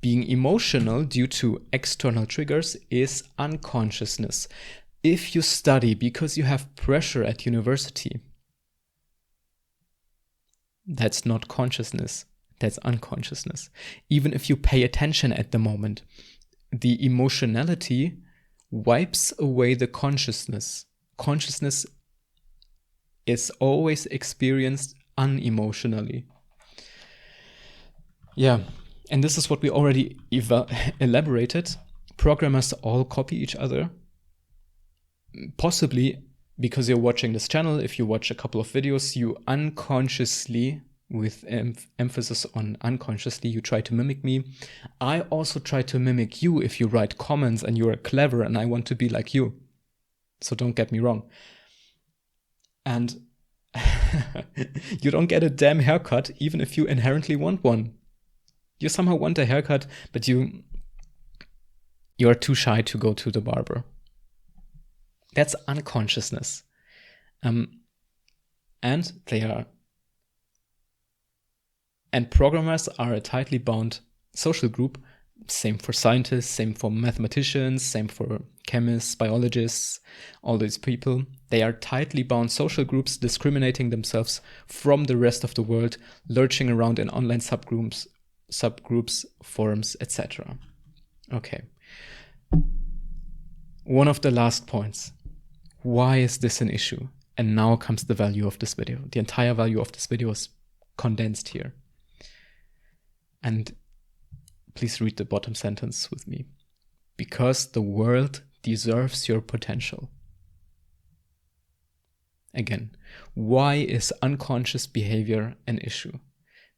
being emotional due to external triggers is unconsciousness. If you study because you have pressure at university, that's not consciousness. That's unconsciousness. Even if you pay attention at the moment, the emotionality wipes away the consciousness. Consciousness is always experienced unemotionally. Yeah, and this is what we already elaborated. Programmers all copy each other. Possibly because you're watching this channel, if you watch a couple of videos, you unconsciously, with emphasis on unconsciously, you try to mimic me. I also try to mimic you if you write comments and you're clever and I want to be like you. So don't get me wrong. And you don't get a damn haircut even if you inherently want one. You somehow want a haircut, but you're too shy to go to the barber. That's unconsciousness. And programmers are a tightly bound social group. Same for scientists, same for mathematicians, same for chemists, biologists, all these people. They are tightly bound social groups discriminating themselves from the rest of the world, lurching around in online subgroups, forums, etc. Okay. One of the last points. Why is this an issue? And now comes the value of this video. The entire value of this video is condensed here. And Please read the bottom sentence with me. Because the world deserves your potential. Again, why is unconscious behavior an issue?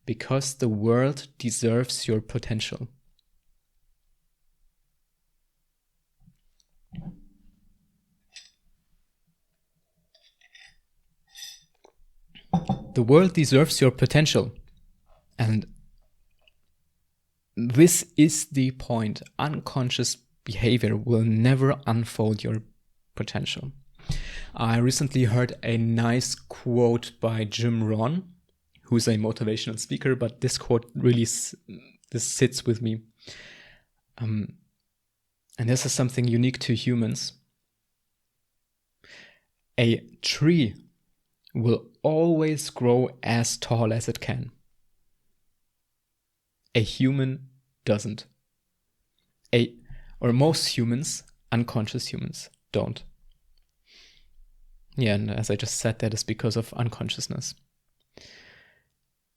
Because the world deserves your potential. The world deserves your potential. And this is the point. Unconscious behavior will never unfold your potential. I recently heard a nice quote by Jim Rohn, who's a motivational speaker, but this quote really this sits with me. And this is something unique to humans. A tree will always grow as tall as it can. A human doesn't. Or most humans, unconscious humans, don't. Yeah, and as I just said, that is because of unconsciousness.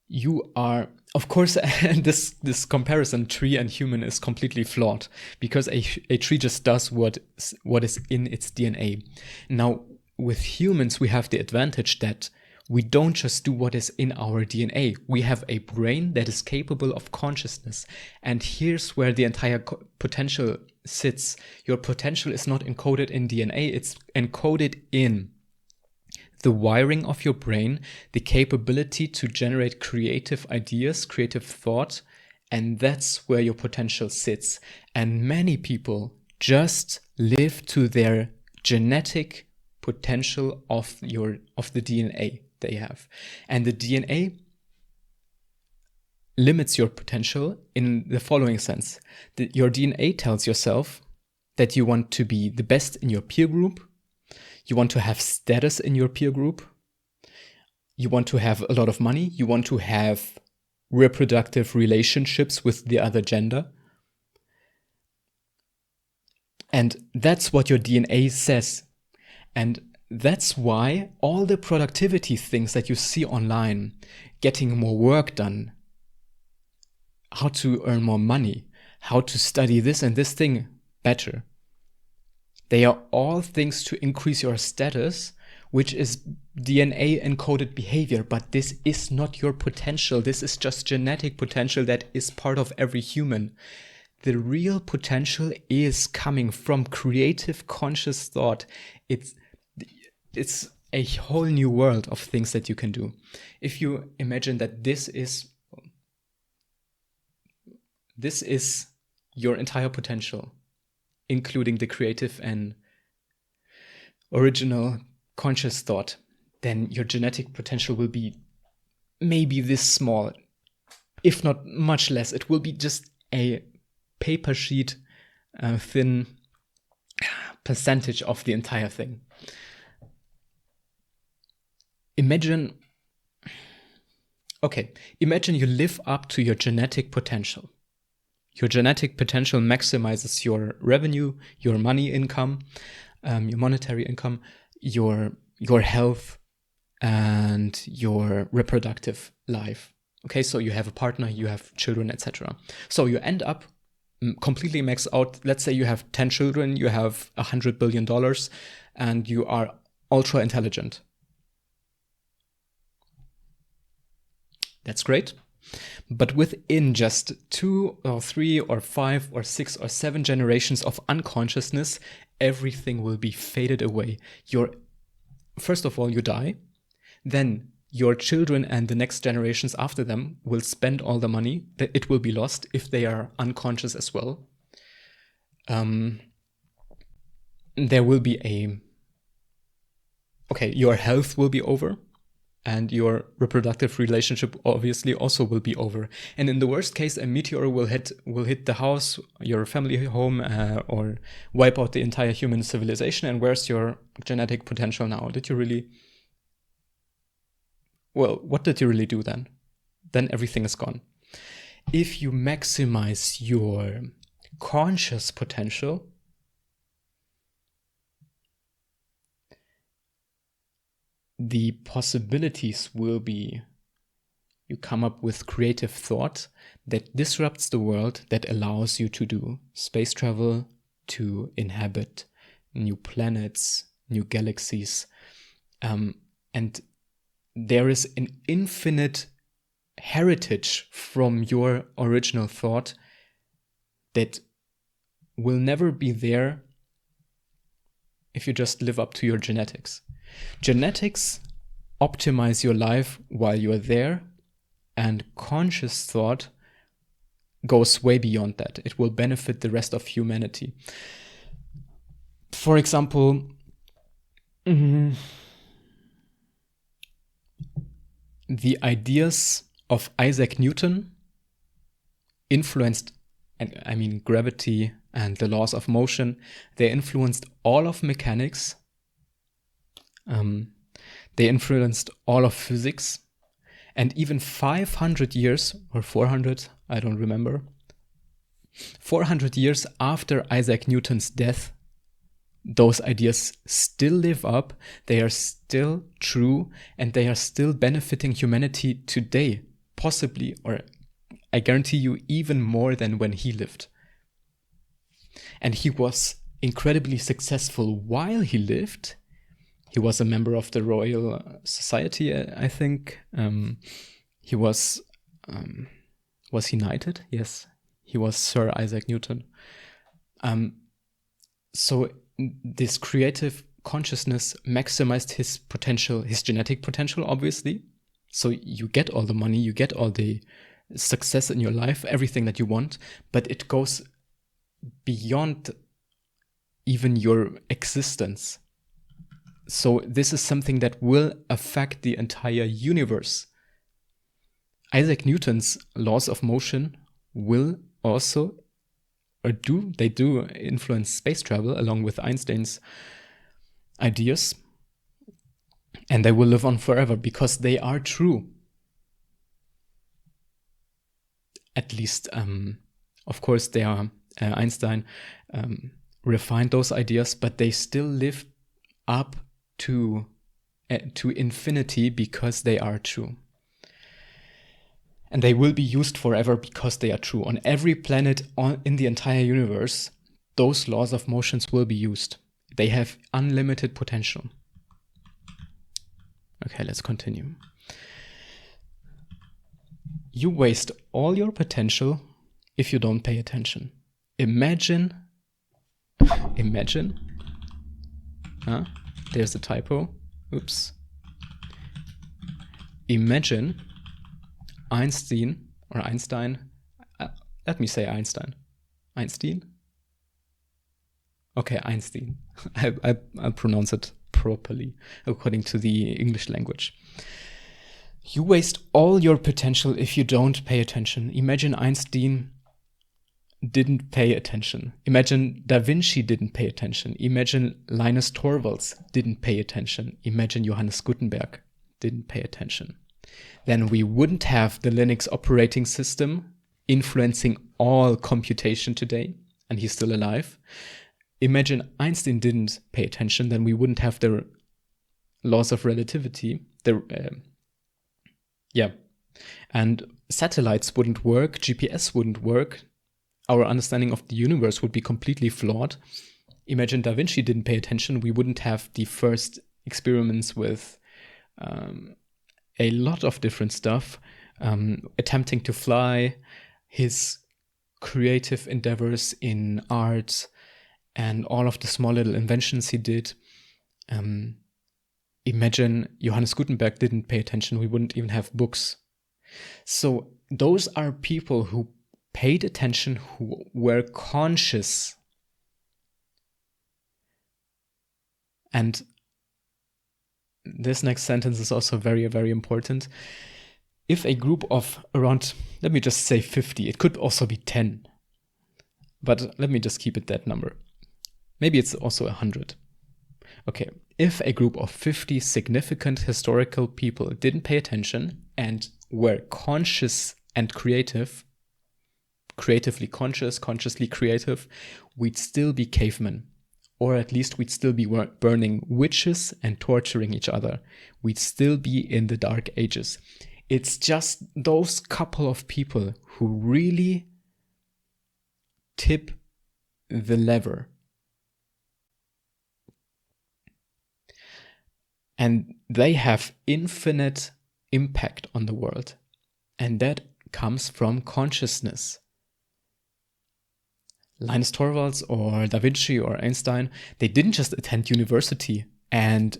You are, of course, this comparison, tree and human, is completely flawed, because a tree just does what is in its DNA. Now, with humans, we have the advantage that we don't just do what is in our DNA. We have a brain that is capable of consciousness. And here's where the entire potential sits. Your potential is not encoded in DNA, it's encoded in the wiring of your brain, the capability to generate creative ideas, creative thought, and that's where your potential sits. And many people just live to their genetic potential of the DNA they have. And the DNA limits your potential in the following sense. Your DNA tells yourself that you want to be the best in your peer group. You want to have status in your peer group. You want to have a lot of money. You want to have reproductive relationships with the other gender. And that's what your DNA says. And that's why all the productivity things that you see online, getting more work done, how to earn more money, how to study this and this thing better, they are all things to increase your status, which is DNA encoded behavior. But this is not your potential. This is just genetic potential that is part of every human. The real potential is coming from creative, conscious thought. It's a whole new world of things that you can do. If you imagine that this is your entire potential, including the creative and original conscious thought, then your genetic potential will be maybe this small, if not much less. It will be just a paper sheet thin percentage of the entire thing. Imagine you live up to your genetic potential. Your genetic potential maximizes your revenue, your money income, your monetary income, your health, and your reproductive life. Okay, so you have a partner, you have children, etc. So you end up completely maxed out. Let's say you have 10 children, you have $100 billion, and you are ultra intelligent. That's great. But within just 2 or 3 or 5 or 6 or 7 generations of unconsciousness, everything will be faded away. First of all, you die. Then your children and the next generations after them will spend all the money. It will be lost if they are unconscious as well. There will be your health will be over. And your reproductive relationship obviously also will be over. And in the worst case, a meteor will hit the house, your family home, or wipe out the entire human civilization. And where's your genetic potential now? What did you really do then? Then everything is gone. If you maximize your conscious potential, the possibilities will be You come up with creative thought that disrupts the world, that allows you to do space travel, to inhabit new planets, new galaxies. And there is an infinite heritage from your original thought that will never be there if you just live up to your genetics. Genetics optimize your life while you're there, and conscious thought goes way beyond that. It will benefit the rest of humanity. For example, the ideas of Isaac Newton influenced, gravity and the laws of motion. They influenced all of mechanics. They influenced all of physics. And even 500 years, or 400, I don't remember, 400 years after Isaac Newton's death, those ideas still live up, they are still true, and they are still benefiting humanity today, possibly, or I guarantee you, even more than when he lived. And he was incredibly successful while he lived. He was a member of the Royal Society, I think. He was he knighted? Yes, he was Sir Isaac Newton. So this creative consciousness maximized his potential, his genetic potential, obviously. So you get all the money, you get all the success in your life, everything that you want, but it goes beyond even your existence. So this is something that will affect the entire universe. Isaac Newton's laws of motion will also, they do influence space travel along with Einstein's ideas. And they will live on forever because they are true. At least, of course, they are, Einstein refined those ideas, but they still live up to infinity because they are true. And they will be used forever because they are true. On every planet in the entire universe, those laws of motions will be used. They have unlimited potential. Okay, let's continue. You waste all your potential if you don't pay attention. Imagine, there's a typo. Oops. Imagine Einstein. Let me say Einstein. Einstein? Okay, Einstein. I'll pronounce it properly according to the English language. You waste all your potential if you don't pay attention. Imagine Einstein didn't pay attention. Imagine Da Vinci didn't pay attention. Imagine Linus Torvalds didn't pay attention. Imagine Johannes Gutenberg didn't pay attention. Then we wouldn't have the Linux operating system influencing all computation today, and he's still alive. Imagine Einstein didn't pay attention, then we wouldn't have the laws of relativity. And satellites wouldn't work, GPS wouldn't work. Our understanding of the universe would be completely flawed. Imagine Da Vinci didn't pay attention, we wouldn't have the first experiments with a lot of different stuff, attempting to fly, his creative endeavors in art, and all of the small little inventions he did. Imagine Johannes Gutenberg didn't pay attention, we wouldn't even have books. So those are people who paid attention, who were conscious. And this next sentence is also very, very important. If a group of around, let me just say 50, it could also be 10, but let me just keep it that number. Maybe it's also 100. Okay, if a group of 50 significant historical people didn't pay attention and were conscious and creative, creatively conscious, consciously creative, we'd still be cavemen. Or at least we'd still be burning witches and torturing each other. We'd still be in the Dark Ages. It's just those couple of people who really tip the lever. And they have infinite impact on the world. And that comes from consciousness. Linus Torvalds or Da Vinci or Einstein, they didn't just attend university and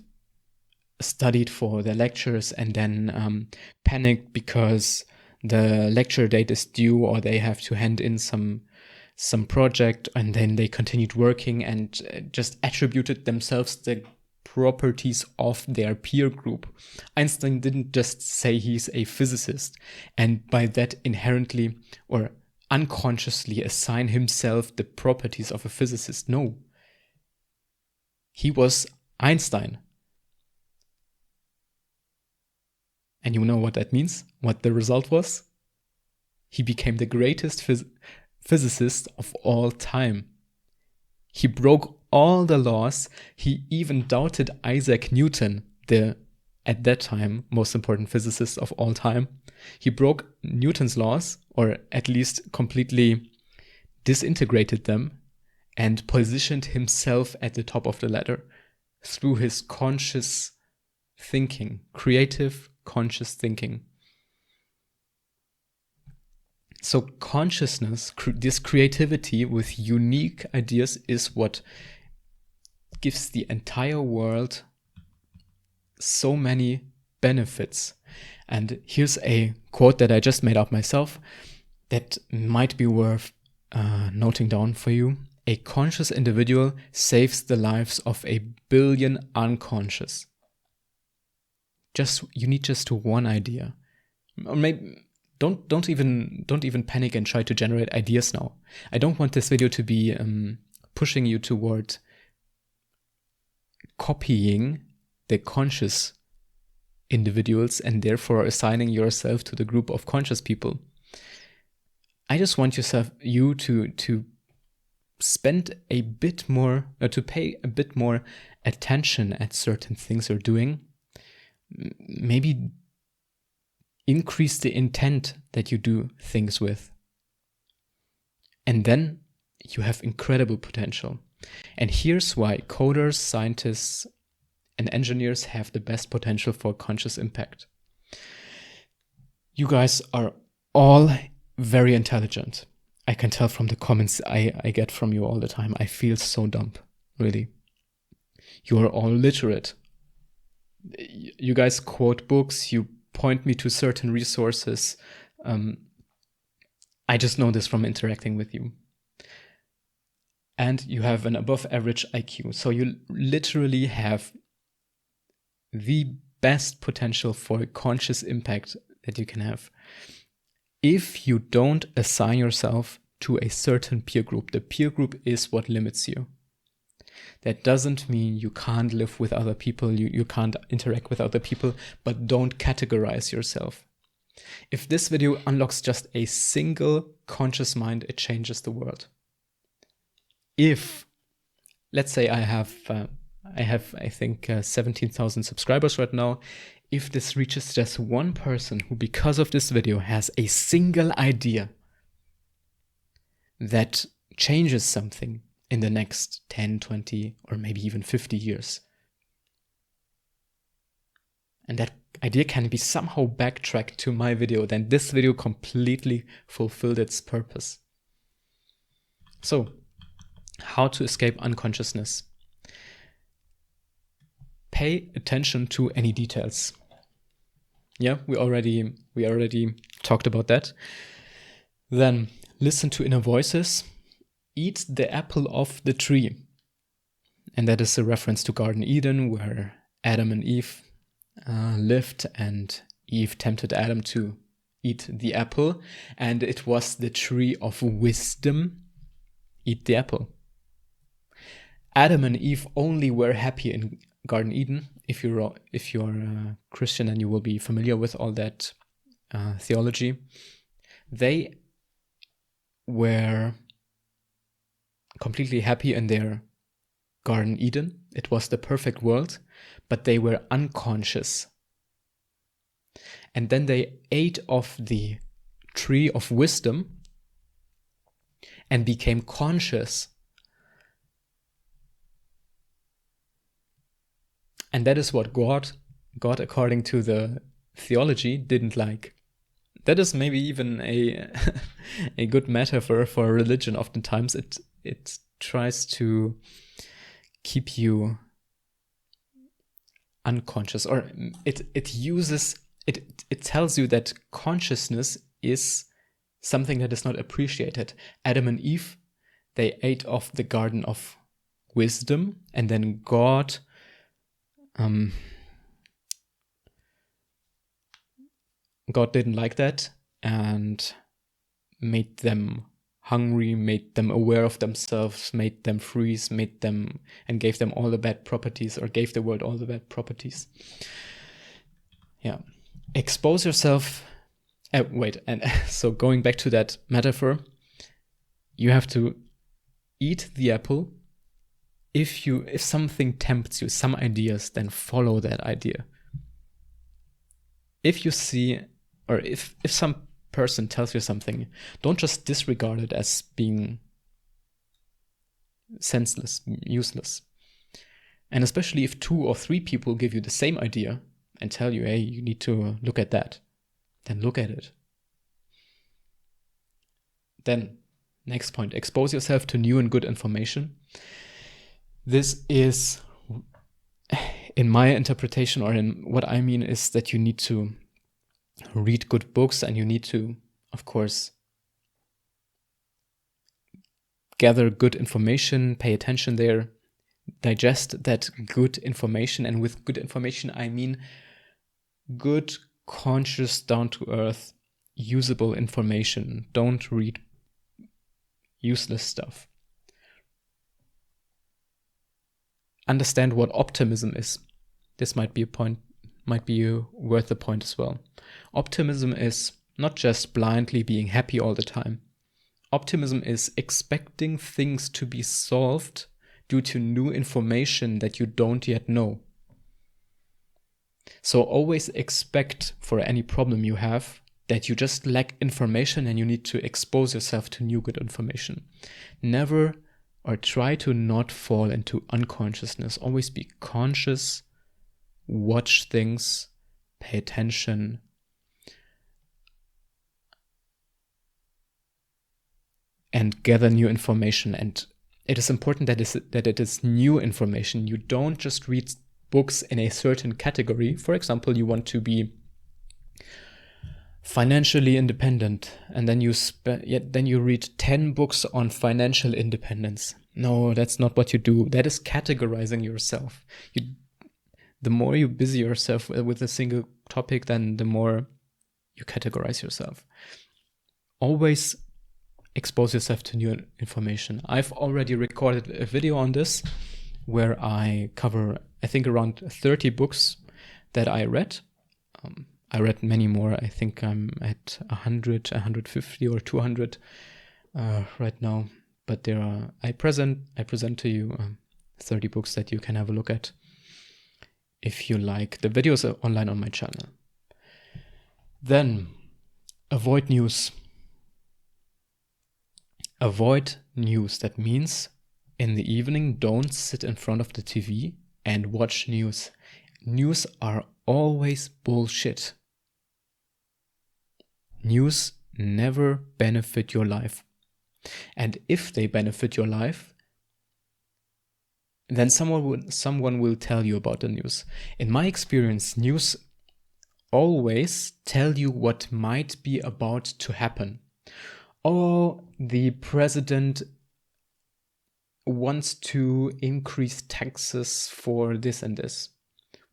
studied for their lectures and then panicked because the lecture date is due or they have to hand in some project, and then they continued working and just attributed themselves the properties of their peer group. Einstein didn't just say he's a physicist and by that inherently or unconsciously assign himself the properties of a physicist. No. He was Einstein. And you know what that means? What the result was? He became the greatest physicist of all time. He broke all the laws. He even doubted Isaac Newton, the, at that time, most important physicist of all time. He broke Newton's laws, or at least completely disintegrated them, and positioned himself at the top of the ladder through his conscious thinking, creative, conscious thinking. So consciousness, this creativity with unique ideas is what gives the entire world so many benefits. And here's a quote that I just made up myself that might be worth noting down for you. A conscious individual saves the lives of 1 billion unconscious. You need just one idea. Or maybe don't even panic and try to generate ideas now. I don't want this video to be pushing you toward copying the conscious individuals and therefore assigning yourself to the group of conscious people. I just want you to spend a bit more, to pay a bit more attention at certain things you're doing. Maybe increase the intent that you do things with. And then you have incredible potential. And here's why coders, scientists, and engineers have the best potential for conscious impact. You guys are all very intelligent. I can tell from the comments I get from you all the time. I feel so dumb, really. You are all literate. You guys quote books, you point me to certain resources. I just know this from interacting with you. And you have an above average IQ. So you literally have the best potential for conscious impact that you can have. If you don't assign yourself to a certain peer group, the peer group is what limits you. That doesn't mean you can't live with other people, you can't interact with other people, but don't categorize yourself. If this video unlocks just a single conscious mind, it changes the world. If, let's say I have, I think 17,000 subscribers right now. If this reaches just one person who, because of this video, has a single idea that changes something in the next 10, 20, or maybe even 50 years, and that idea can be somehow backtracked to my video, then this video completely fulfilled its purpose. So, how to escape unconsciousness? Pay attention to any details. Yeah, we already talked about that. Then listen to inner voices. Eat the apple off the tree. And that is a reference to Garden Eden, where Adam and Eve lived, and Eve tempted Adam to eat the apple, and it was the tree of wisdom. Eat the apple. Adam and Eve only were happy in Garden Eden. If you're a Christian, and you will be familiar with all that theology, they were completely happy in their Garden Eden. It was the perfect world, but they were unconscious. and then they ate of the tree of wisdom and became conscious. And that is what God, according to the theology, didn't like. That is maybe even a good metaphor for religion. Oftentimes it tries to keep you unconscious, or it tells you that consciousness is something that is not appreciated. Adam and Eve, they ate of the garden of wisdom, and then God didn't like that and made them hungry, made them aware of themselves, made them freeze, and gave them all the bad properties, or gave the world all the bad properties. Yeah. Expose yourself. And so going back to that metaphor, you have to eat the apple. If something tempts you, some ideas, then follow that idea. If you see, or if some person tells you something, don't just disregard it as being senseless, useless. And especially if 2 or 3 people give you the same idea and tell you, hey, you need to look at that, then look at it. Then, next point, expose yourself to new and good information. This is, in my interpretation, or in what I mean, is that you need to read good books, and you need to, of course, gather good information, pay attention there, digest that good information. And with good information, I mean good, conscious, down-to-earth, usable information. Don't read useless stuff. Understand what optimism is. This might be a point, might be worth a point as well. Optimism is not just blindly being happy all the time. Optimism is expecting things to be solved due to new information that you don't yet know. So always expect, for any problem you have, that you just lack information and you need to expose yourself to new good information. Never, or try to not fall into unconsciousness. Always be conscious, watch things, pay attention. And gather new information. And it is important that it is new information. You don't just read books in a certain category. For example, you want to be financially independent, and then you read 10 books on financial independence. No, that's not what you do. That is categorizing yourself. The more you busy yourself with a single topic, then the more you categorize yourself. Always expose yourself to new information. I've already recorded a video on this where I cover, I think, around 30 books that I read. I read many more. I think I'm at 100, 150 or 200 right now. But I present to you 30 books that you can have a look at if you like. The videos are online on my channel. Then, avoid news. Avoid news. That means in the evening, don't sit in front of the TV and watch news. News are always bullshit. News never benefit your life. And if they benefit your life, then someone will tell you about the news. In my experience, news always tell you what might be about to happen. Oh, the president wants to increase taxes for this and this.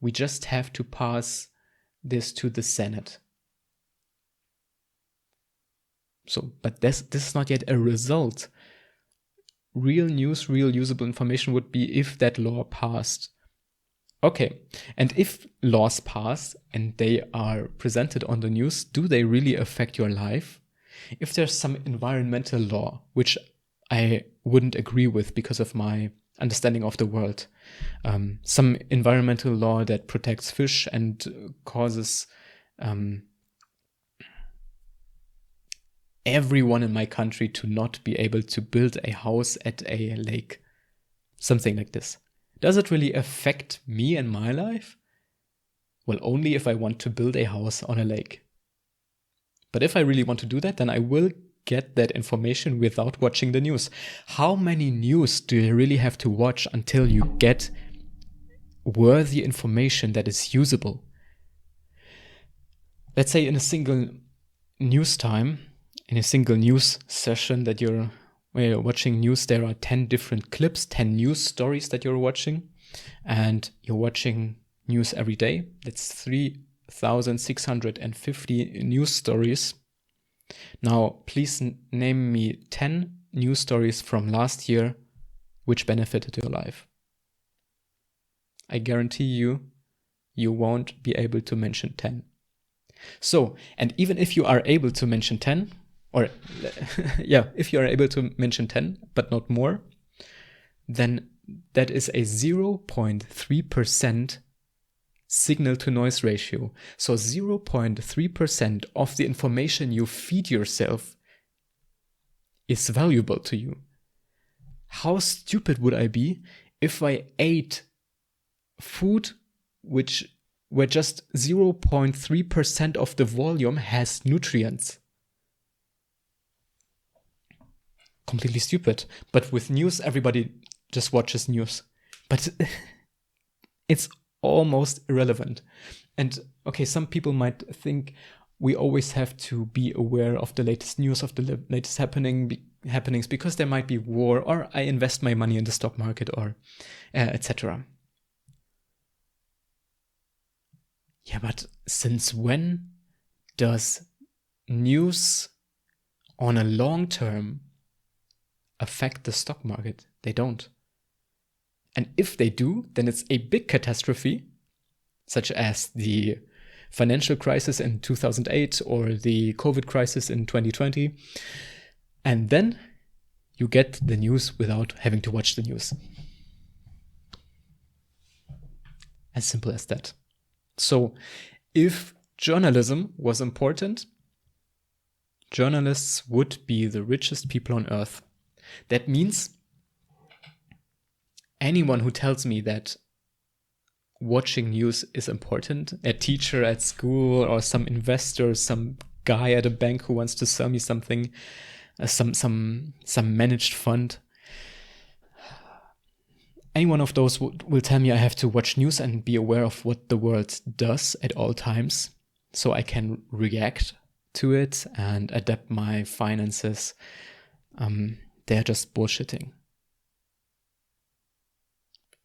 We just have to pass this to the Senate. So, but this is not yet a result. Real news, real usable information would be if that law passed. Okay, and if laws pass and they are presented on the news, do they really affect your life? If there's some environmental law, which I wouldn't agree with because of my understanding of the world, some environmental law that protects fish and causes everyone in my country to not be able to build a house at a lake. Something like this. Does it really affect me and my life? Well, only if I want to build a house on a lake. But if I really want to do that, then I will get that information without watching the news. How many news do you really have to watch until you get worthy information that is usable? Let's say in a single news time, in a single news session where you're watching news, there are 10 different clips, 10 news stories that you're watching, and you're watching news every day. That's 3,650 news stories. Now, please name me 10 news stories from last year which benefited your life. I guarantee you won't be able to mention 10. So, and even if you are able to mention 10, or if you are able to mention 10, but not more, then that is a 0.3% signal to noise ratio. So 0.3% of the information you feed yourself is valuable to you. How stupid would I be if I ate food where just 0.3% of the volume has nutrients? Completely stupid. But with news, everybody just watches news. But it's almost irrelevant. And okay, some people might think we always have to be aware of the latest news, of the latest happenings, because there might be war, or I invest my money in the stock market, or etc. Yeah, but since when does news on a long term affect the stock market? They don't. And if they do, then it's a big catastrophe, such as the financial crisis in 2008 or the COVID crisis in 2020. And then you get the news without having to watch the news. As simple as that. So if journalism was important, journalists would be the richest people on earth. That means anyone who tells me that watching news is important, a teacher at school or some investor, some guy at a bank who wants to sell me something, some managed fund, any one of those will tell me I have to watch news and be aware of what the world does at all times so I can react to it and adapt my finances. They're just bullshitting.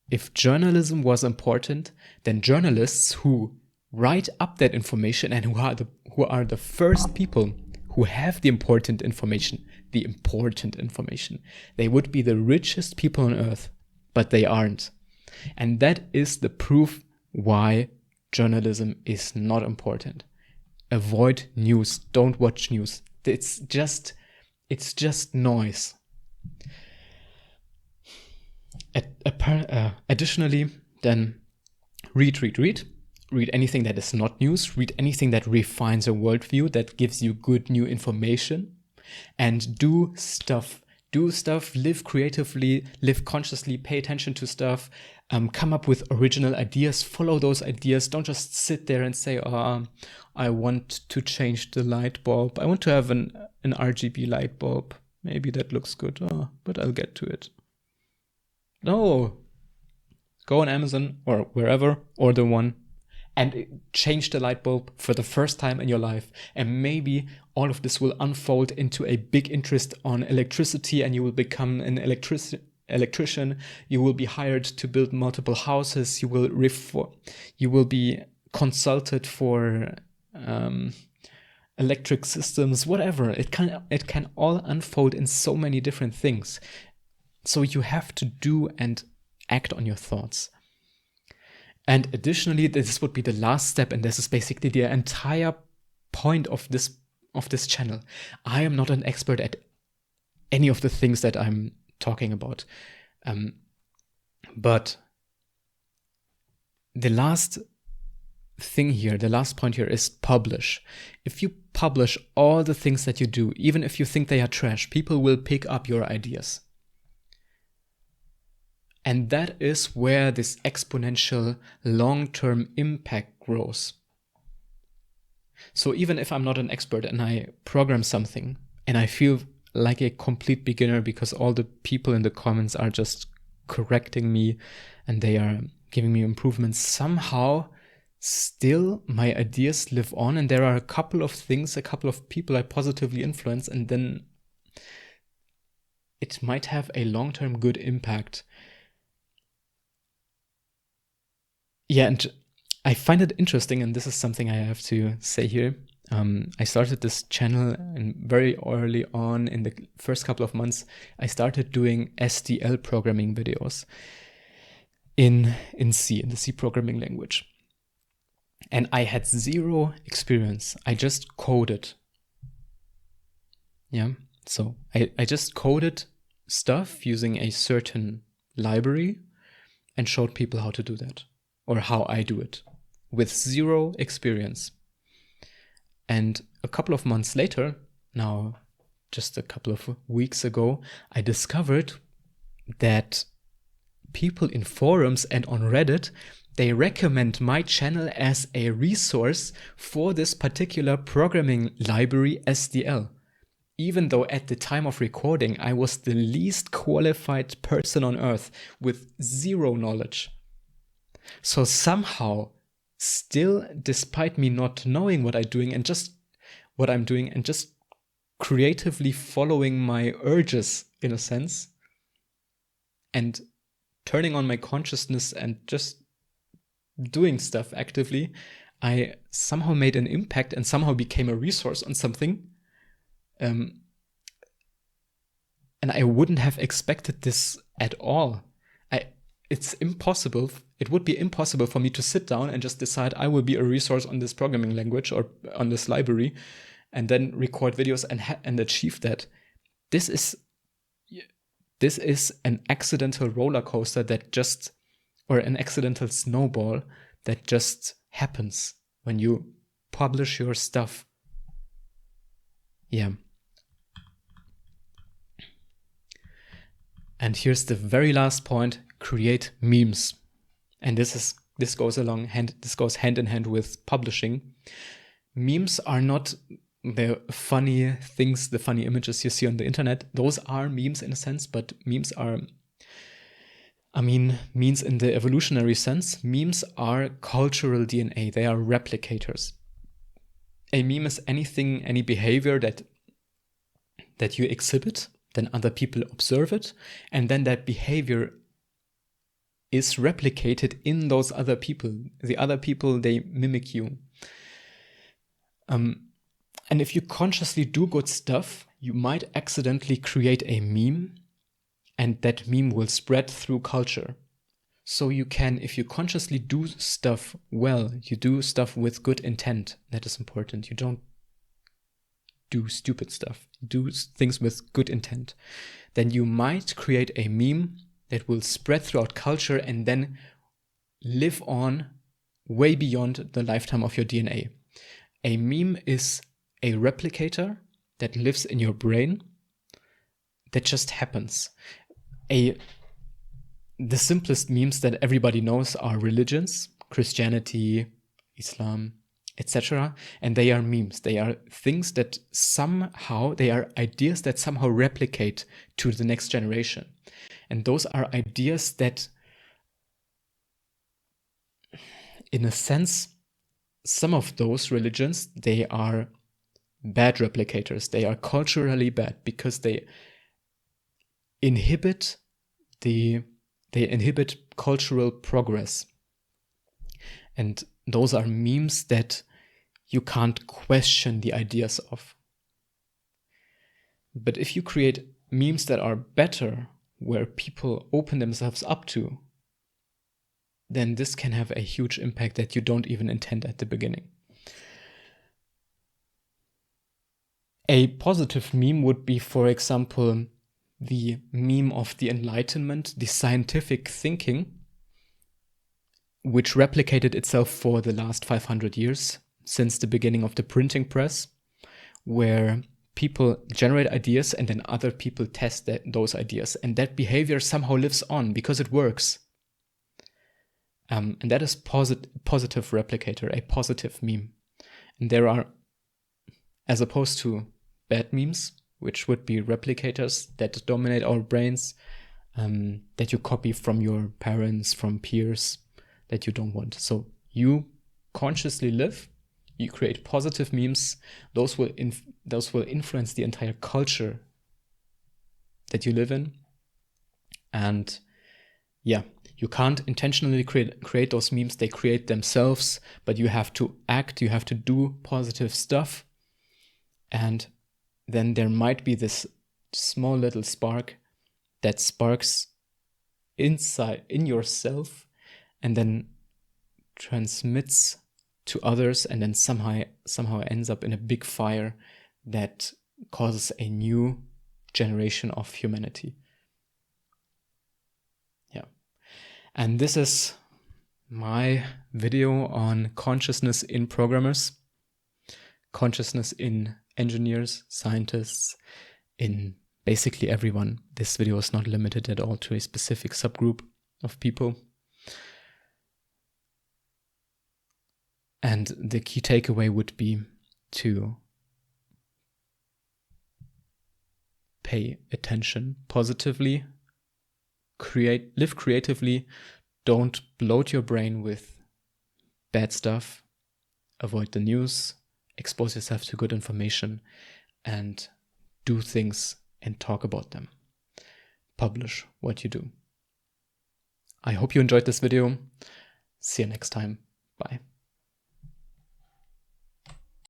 If journalism was important, then journalists who write up that information and who are the first people who have the important information, they would be the richest people on earth, but they aren't. And that is the proof why journalism is not important. Avoid news. Don't watch news. It's just noise. Additionally, then read anything that is not news. Read anything that refines a worldview, that gives you good new information, and do stuff, live creatively, live consciously, pay attention to stuff, come up with original ideas, follow those ideas. Don't just sit there and say, I want to change the light bulb. I want to have an RGB light bulb. Maybe that looks good, but I'll get to it. No, go on Amazon or wherever, order one, and change the light bulb for the first time in your life. And maybe all of this will unfold into a big interest on electricity, and you will become an electrician. You will be hired to build multiple houses. You will be consulted for electric systems, whatever. It can all unfold in so many different things. So you have to do and act on your thoughts. And additionally, this would be the last step, and this is basically the entire point of this channel. I am not an expert at any of the things that I'm talking about. But the last thing here, the last point here is publish. If you publish all the things that you do, even if you think they are trash, people will pick up your ideas. And that is where this exponential long-term impact grows. So even if I'm not an expert and I program something and I feel like a complete beginner because all the people in the comments are just correcting me and they are giving me improvements, somehow still my ideas live on, and there are a couple of things, a couple of people I positively influence, and then it might have a long-term good impact. Yeah, and I find it interesting, and this is something I have to say here. I started this channel, and very early on in the first couple of months, I started doing SDL programming videos in C, in the C programming language. And I had zero experience. I just coded. Yeah. So I just coded stuff using a certain library and showed people how to do that, or how I do it, with zero experience. And a couple of months later, now just a couple of weeks ago, I discovered that people in forums and on Reddit, they recommend my channel as a resource for this particular programming library SDL. Even though at the time of recording, I was the least qualified person on earth with zero knowledge. So somehow, still, despite me not knowing what I'm doing and just creatively following my urges in a sense, and turning on my consciousness and just doing stuff actively, I somehow made an impact and somehow became a resource on something. And I wouldn't have expected this at all. It's impossible. It would be impossible for me to sit down and just decide I will be a resource on this programming language or on this library and then record videos and achieve that. This is an accidental roller coaster or an accidental snowball that just happens when you publish your stuff. Yeah. And here's the very last point: create memes. And this goes hand in hand with publishing. Memes are not the funny things, the funny images you see on the internet. Those are memes in a sense, but memes in the evolutionary sense, memes are cultural DNA. They are replicators. A meme is any behavior that you exhibit, then other people observe it, and then that behavior is replicated in those other people. The other people, they mimic you. And if you consciously do good stuff, you might accidentally create a meme, and that meme will spread through culture. So you can, if you consciously do stuff well, you do stuff with good intent. That is important. You don't do stupid stuff. Do things with good intent. Then you might create a meme that will spread throughout culture and then live on way beyond the lifetime of your DNA. A meme is a replicator that lives in your brain that just happens. The simplest memes that everybody knows are religions, Christianity, Islam, etc. And they are memes. They are things that they are ideas that somehow replicate to the next generation. And those are ideas that, in a sense, some of those religions, they are bad replicators. They are culturally bad because they inhibit cultural progress. And those are memes that you can't question the ideas of. But if you create memes that are better, where people open themselves up to, then this can have a huge impact that you don't even intend at the beginning. A positive meme would be, for example, the meme of the Enlightenment, the scientific thinking, which replicated itself for the last 500 years, since the beginning of the printing press, where people generate ideas and then other people test those ideas. And that behavior somehow lives on because it works. And that is positive replicator, a positive meme. And there are, as opposed to bad memes, which would be replicators that dominate our brains, that you copy from your parents, from peers, that you don't want. So you consciously live, you create positive memes, those will influence the entire culture that you live in. And yeah, you can't intentionally create those memes, they create themselves, but you have to act, you have to do positive stuff. And then there might be this small little spark that sparks inside in yourself and then transmits to others, and then somehow ends up in a big fire that causes a new generation of humanity. Yeah. And this is my video on consciousness in programmers, consciousness in engineers, scientists, in basically everyone. This video is not limited at all to a specific subgroup of people. And the key takeaway would be to pay attention positively, live creatively, don't bloat your brain with bad stuff, avoid the news, expose yourself to good information, and do things and talk about them. Publish what you do. I hope you enjoyed this video. See you next time. Bye.